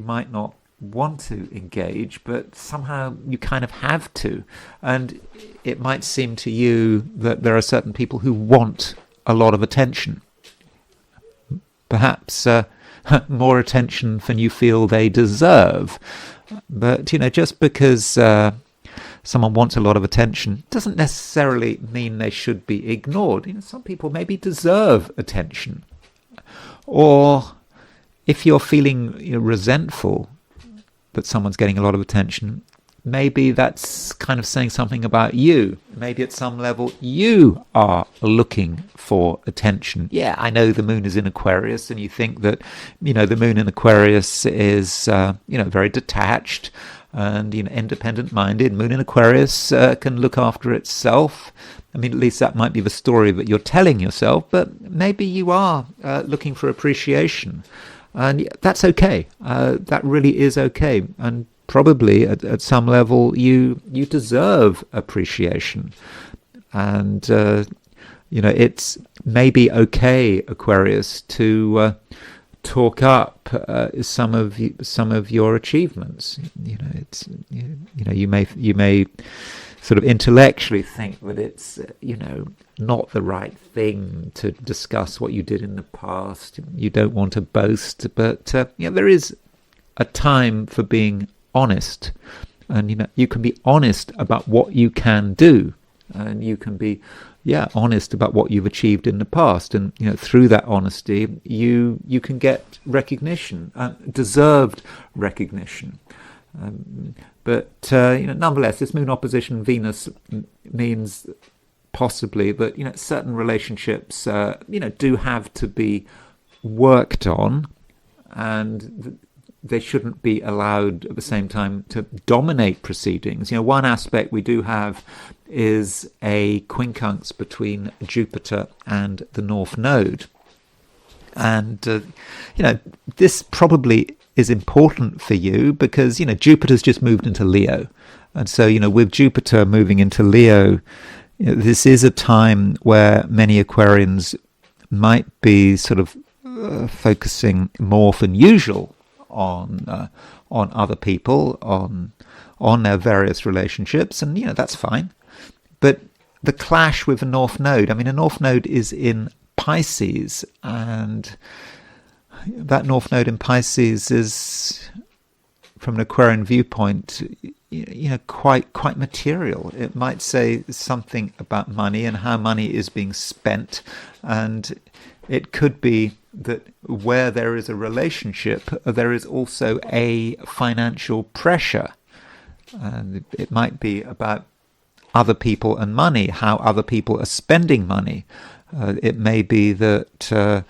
might not want to engage, but somehow you kind of have to. And it might seem to you that there are certain people who want a lot of attention, perhaps more attention than you feel they deserve. But just because someone wants a lot of attention doesn't necessarily mean they should be ignored. Some people maybe deserve attention. Or if you're feeling resentful that someone's getting a lot of attention, maybe that's kind of saying something about you. Maybe at some level you are looking for attention. Yeah, I know the moon is in Aquarius, and you think that, the moon in Aquarius is, very detached and, independent-minded. Moon in Aquarius can look after itself. I mean, at least that might be the story that you're telling yourself, but maybe you are looking for appreciation. And that's okay. That really is okay. And probably at some level you deserve appreciation. And, it's maybe okay, Aquarius, to talk up some of your achievements. You may sort of intellectually think that it's not the right thing to discuss what you did in the past. You don't want to boast, but there is a time for being honest, and you can be honest about what you can do, and you can be honest about what you've achieved in the past, and through that honesty you can get recognition, deserved recognition. But nonetheless, this moon opposition Venus means possibly that certain relationships do have to be worked on, and they shouldn't be allowed at the same time to dominate proceedings. One aspect we do have is a quincunx between Jupiter and the North Node. And, this probably is important for you because, Jupiter's just moved into Leo. And so, with Jupiter moving into Leo, this is a time where many Aquarians might be sort of focusing more than usual on other people, on their various relationships, and that's fine. But the clash with the North Node, the North Node is in Pisces, and that North Node in Pisces is, from an Aquarian viewpoint, quite material. It might say something about money and how money is being spent, and it could be that where there is a relationship, there is also a financial pressure. And it might be about other people and money, how other people are spending money. It may be that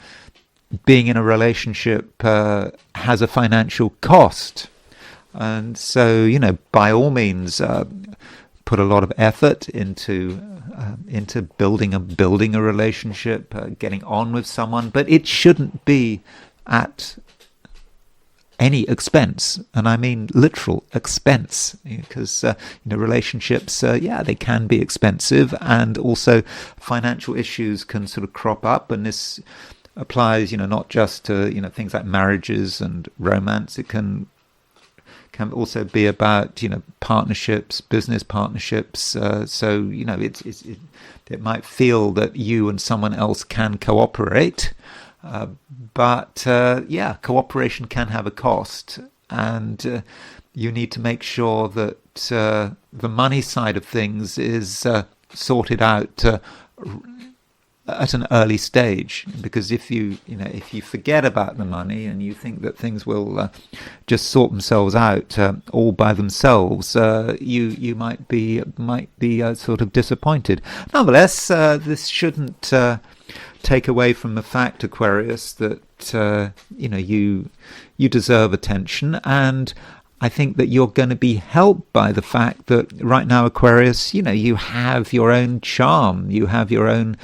being in a relationship has a financial cost. And so, by all means, put a lot of effort into building a relationship, getting on with someone, but it shouldn't be at any expense, and I mean literal expense, because relationships, they can be expensive, and also financial issues can sort of crop up, and this applies, not just to things like marriages and romance. It can also be about partnerships, business partnerships. So it might feel that you and someone else can cooperate, but cooperation can have a cost, and you need to make sure that the money side of things is sorted out at an early stage, because if you forget about the money and you think that things will just sort themselves out all by themselves, you might be sort of disappointed. Nonetheless, this shouldn't take away from the fact, Aquarius, that you deserve attention, and I think that you're going to be helped by the fact that right now, Aquarius, you have your own charm, you have your own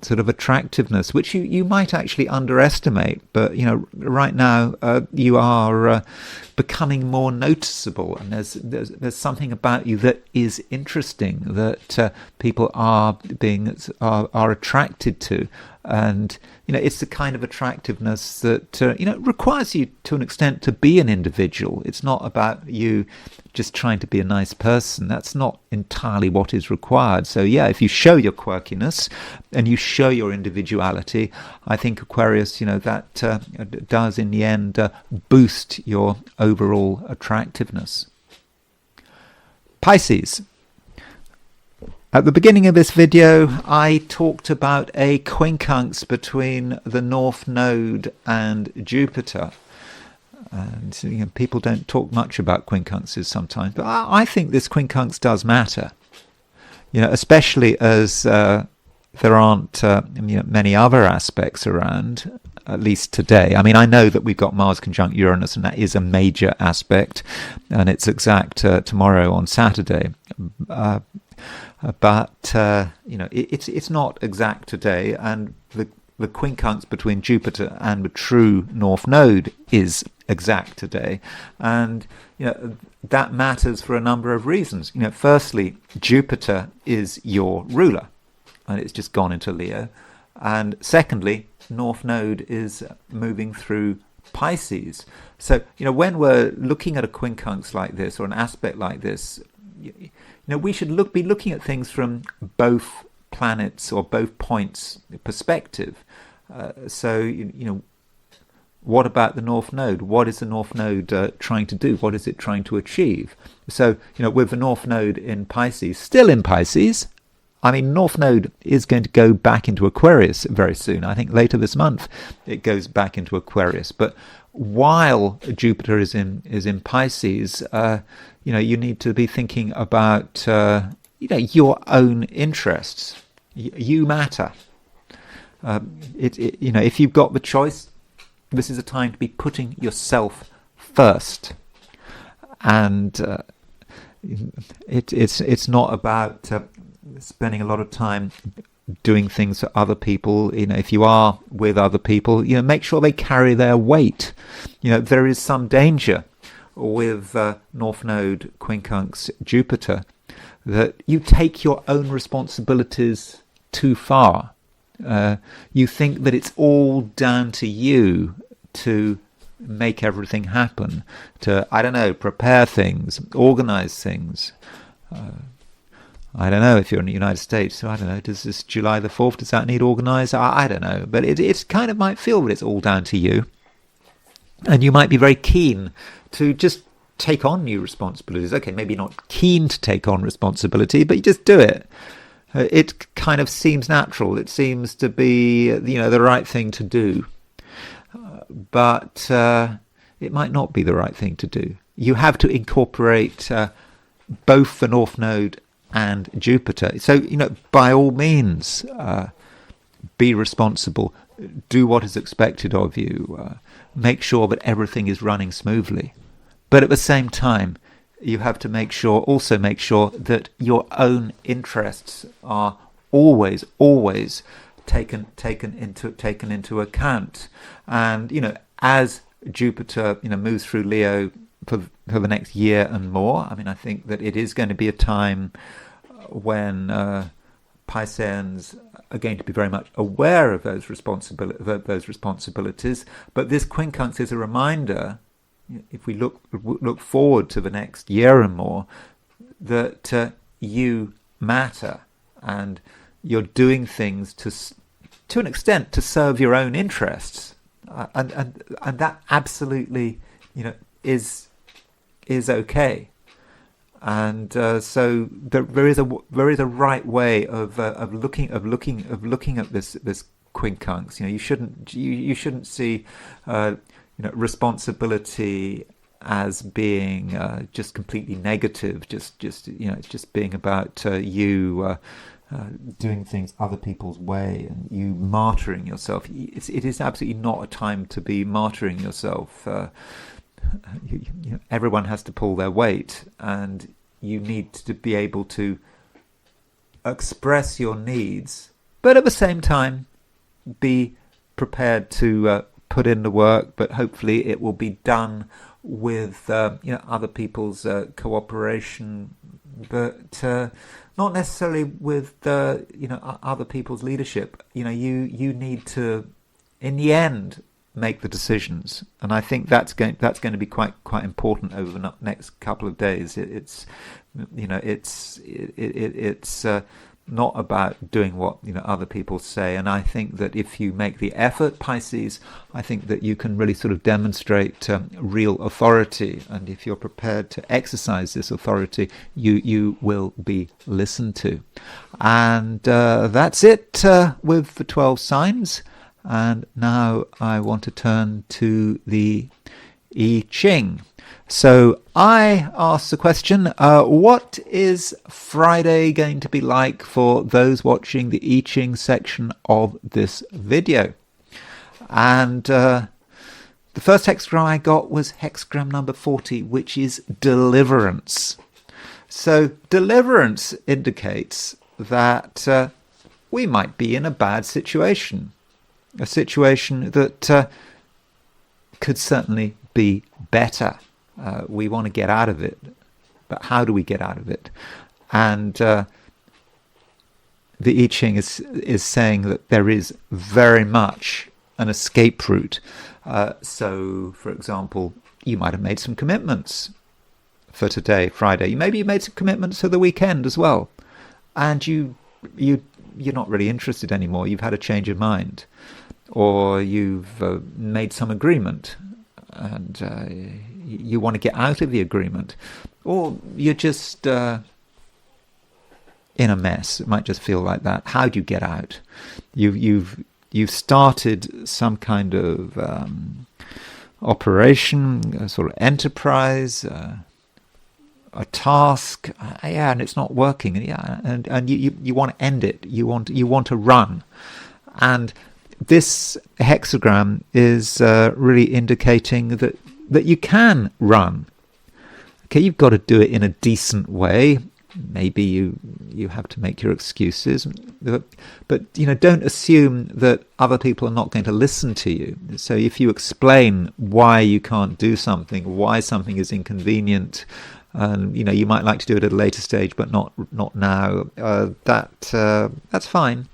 sort of attractiveness, which you might actually underestimate. But right now you are becoming more noticeable, and there's something about you that is interesting, that people are attracted to, and it's the kind of attractiveness that requires you to an extent to be an individual. It's not about you just trying to be a nice person. That's not entirely what is required. So if you show your quirkiness and you show your individuality, I think, Aquarius, that does in the end boost your overall attractiveness. Pisces. At the beginning of this video, I talked about a quincunx between the North Node and Jupiter. And people don't talk much about quincunxes sometimes, but I think this quincunx does matter. Especially as there aren't many other aspects around, at least today. I mean, I know that we've got Mars conjunct Uranus, and that is a major aspect, and it's exact tomorrow on Saturday. But it's not exact today, and the quincunx between Jupiter and the true North Node is exact today, and that matters for a number of reasons. Firstly, Jupiter is your ruler, and it's just gone into Leo, and secondly, North Node is moving through Pisces. So when we're looking at a quincunx like this or an aspect like this, we should be looking at things from both planets or both points perspective. What about the North Node? What is the North Node trying to do? What is it trying to achieve? So, with the North Node in Pisces, still in Pisces, I mean, North Node is going to go back into Aquarius very soon. I think later this month it goes back into Aquarius. But while Jupiter is in Pisces, you need to be thinking about your own interests. You matter. If you've got the choice, this is a time to be putting yourself first, and it's not about spending a lot of time doing things for other people. If you are with other people, make sure they carry their weight. There is some danger with North Node quincunx Jupiter that you take your own responsibilities too far. You think that it's all down to you to make everything happen, to, prepare things, organize things. I don't know if you're in the United States, so I don't know, does this July the 4th, does that need organized? I don't know, but it kind of might feel that it's all down to you. And you might be very keen to just take on new responsibilities. Okay, maybe not keen to take on responsibility, but you just do it. It kind of seems natural. It seems to be, the right thing to do. But it might not be the right thing to do. You have to incorporate both the North Node and Jupiter. So, by all means, be responsible. Do what is expected of you. Make sure that everything is running smoothly. But at the same time, you have to also make sure that your own interests are always taken into account. And as Jupiter moves through Leo for the next year and more, I mean, I think that it is going to be a time when Pisceans are going to be very much aware of those responsibilities. But this quincunx is a reminder, if we look forward to the next year and more, that you matter, and you're doing things to an extent to serve your own interests, and that absolutely is okay. And so there is a right way of looking at this quincunx. You shouldn't see responsibility as being just completely negative. It's just being about you doing things other people's way and you martyring yourself. It is absolutely not a time to be martyring yourself. Everyone has to pull their weight, and you need to be able to express your needs, but at the same time be prepared to put in the work. But hopefully it will be done with other people's cooperation, but not necessarily with other people's leadership. You need to, in the end, make the decisions, and I think that's going to be quite important over the next couple of days. It's not about doing what other people say. And I think that if you make the effort, Pisces, I think that you can really sort of demonstrate real authority. And if you're prepared to exercise this authority, you will be listened to. And that's it with the 12 signs. And now I want to turn to the I Ching. So I asked the question, what is Friday going to be like for those watching the I Ching section of this video? And the first hexagram I got was hexagram number 40, which is deliverance. So deliverance indicates that we might be in a bad situation, a situation that could certainly be better. We want to get out of it, but how do we get out of it? And the I Ching is saying that there is very much an escape route. So, for example, you might have made some commitments for today, Friday. Maybe you made some commitments for the weekend as well, and you're not really interested anymore. You've had a change of mind, or you've made some agreement, and you want to get out of the agreement, or you're just in a mess. It might just feel like that. How do you get out? You've started some kind of operation, a sort of enterprise, a task, and it's not working. And you want to end it. You want to run, and this hexagram is really indicating that you can run. Okay, you've got to do it in a decent way. Maybe you have to make your excuses, but don't assume that other people are not going to listen to you. So if you explain why you can't do something, why something is inconvenient, and you might like to do it at a later stage, but not now, that's fine.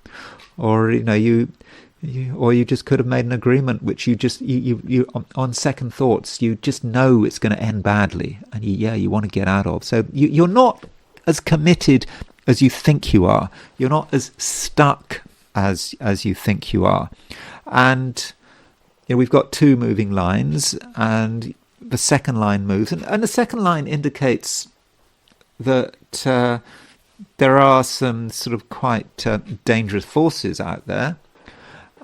Or you just could have made an agreement which you on second thoughts you just know it's going to end badly, and you want to get out of. So you're not as committed as you think you are. You're not as stuck as you think you are. And we've got two moving lines, and the second line moves, and the second line indicates that there are some sort of quite dangerous forces out there.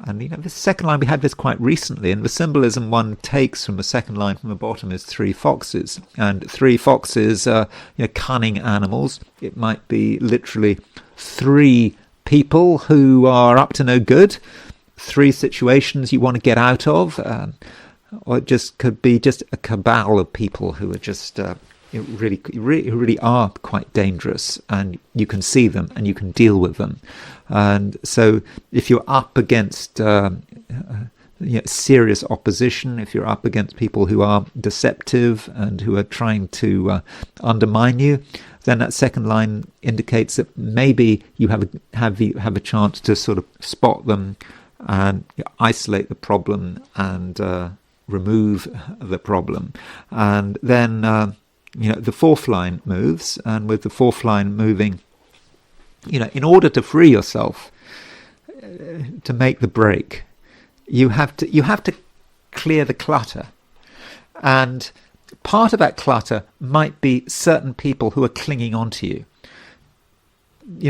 And the second line, we had this quite recently, and the symbolism one takes from the second line from the bottom is 3 foxes. And 3 foxes are cunning animals. It might be literally 3 people who are up to no good, 3 situations you want to get out of, or it just could be just a cabal of people who are just really are quite dangerous, and you can see them and you can deal with them. And so if you're up against serious opposition, if you're up against people who are deceptive and who are trying to undermine you, then that second line indicates that maybe you have a chance to sort of spot them and isolate the problem and remove the problem. And then the fourth line moves, and with the fourth line moving, in order to free yourself, to make the break, you have to clear the clutter. And part of that clutter might be certain people who are clinging on to you.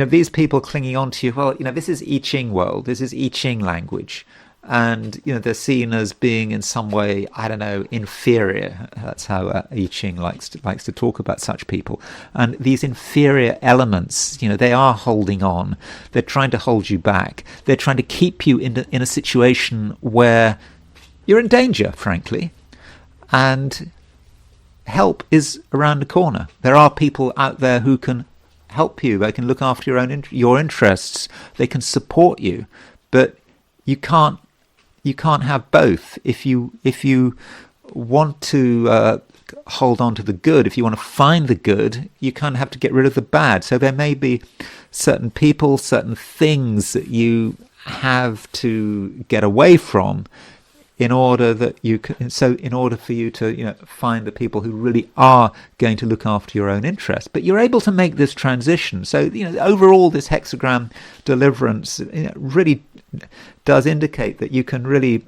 These people clinging on to you, well, this is I Ching world, this is I Ching language. And, they're seen as being in some way, inferior. That's how I Ching likes to talk about such people. And these inferior elements, they are holding on. They're trying to hold you back. They're trying to keep you in a situation where you're in danger, frankly. And help is around the corner. There are people out there who can help you. They can look after your interests. They can support you. But you can't have both. If you want to hold on to the good, if you want to find the good, you kind of have to get rid of the bad. So there may be certain people, certain things that you have to get away from in order that you can, so in order for you to find the people who really are going to look after your own interests. But you're able to make this transition. So overall, this hexagram deliverance really does indicate that you can really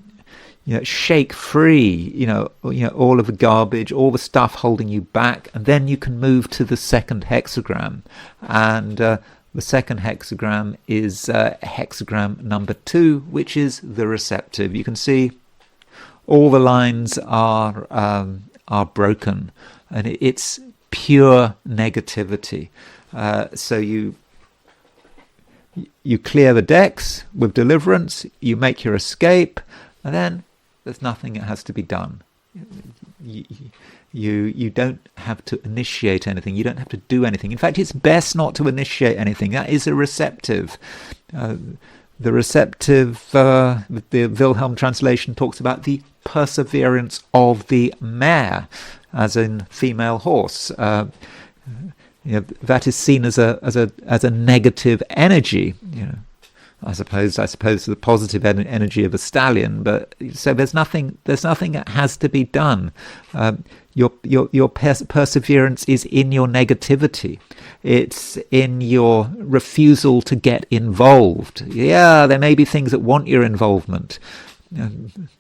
shake free all of the garbage, all the stuff holding you back, and then you can move to the second hexagram. And the second hexagram is hexagram number 2, which is the receptive. You can see all the lines are broken, and it's pure negativity. So you clear the decks with deliverance, you make your escape, and then there's nothing that has to be done. You don't have to initiate anything. You don't have to do anything. In fact, it's best not to initiate anything. That is a receptive. The receptive, the Wilhelm translation talks about the perseverance of the mare, as in female horse. That is seen as a negative energy. I suppose the positive energy of a stallion. But so there's nothing that has to be done. Your perseverance is in your negativity. It's in your refusal to get involved. Yeah, there may be things that want your involvement.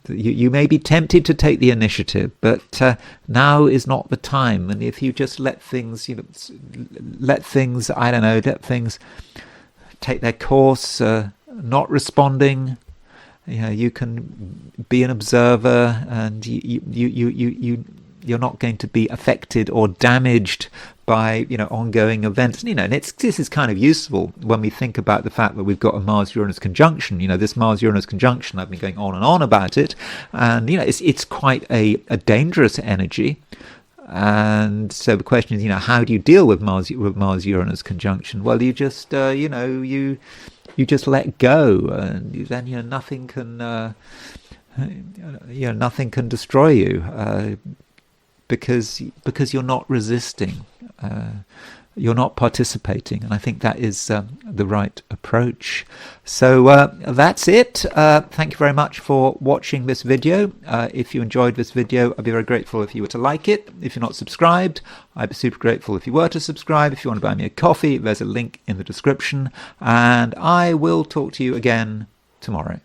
You may be tempted to take the initiative, but now is not the time. And if you just let things take their course, not responding, you can be an observer, and you're not going to be affected or damaged by ongoing events. And this is kind of useful when we think about the fact that we've got a Mars-Uranus conjunction. This Mars-Uranus conjunction, I've been going on and on about it, and it's quite a dangerous energy. And so the question is, how do you deal with Mars-Uranus conjunction? Well, you just you just let go, and then nothing can nothing can destroy you. Because you're not resisting, you're not participating, and I think that is the right approach. So that's it. Thank you very much for watching this video. If you enjoyed this video, I'd be very grateful if you were to like it. If you're not subscribed, I'd be super grateful if you were to subscribe. If you want to buy me a coffee, there's a link in the description, and I will talk to you again tomorrow.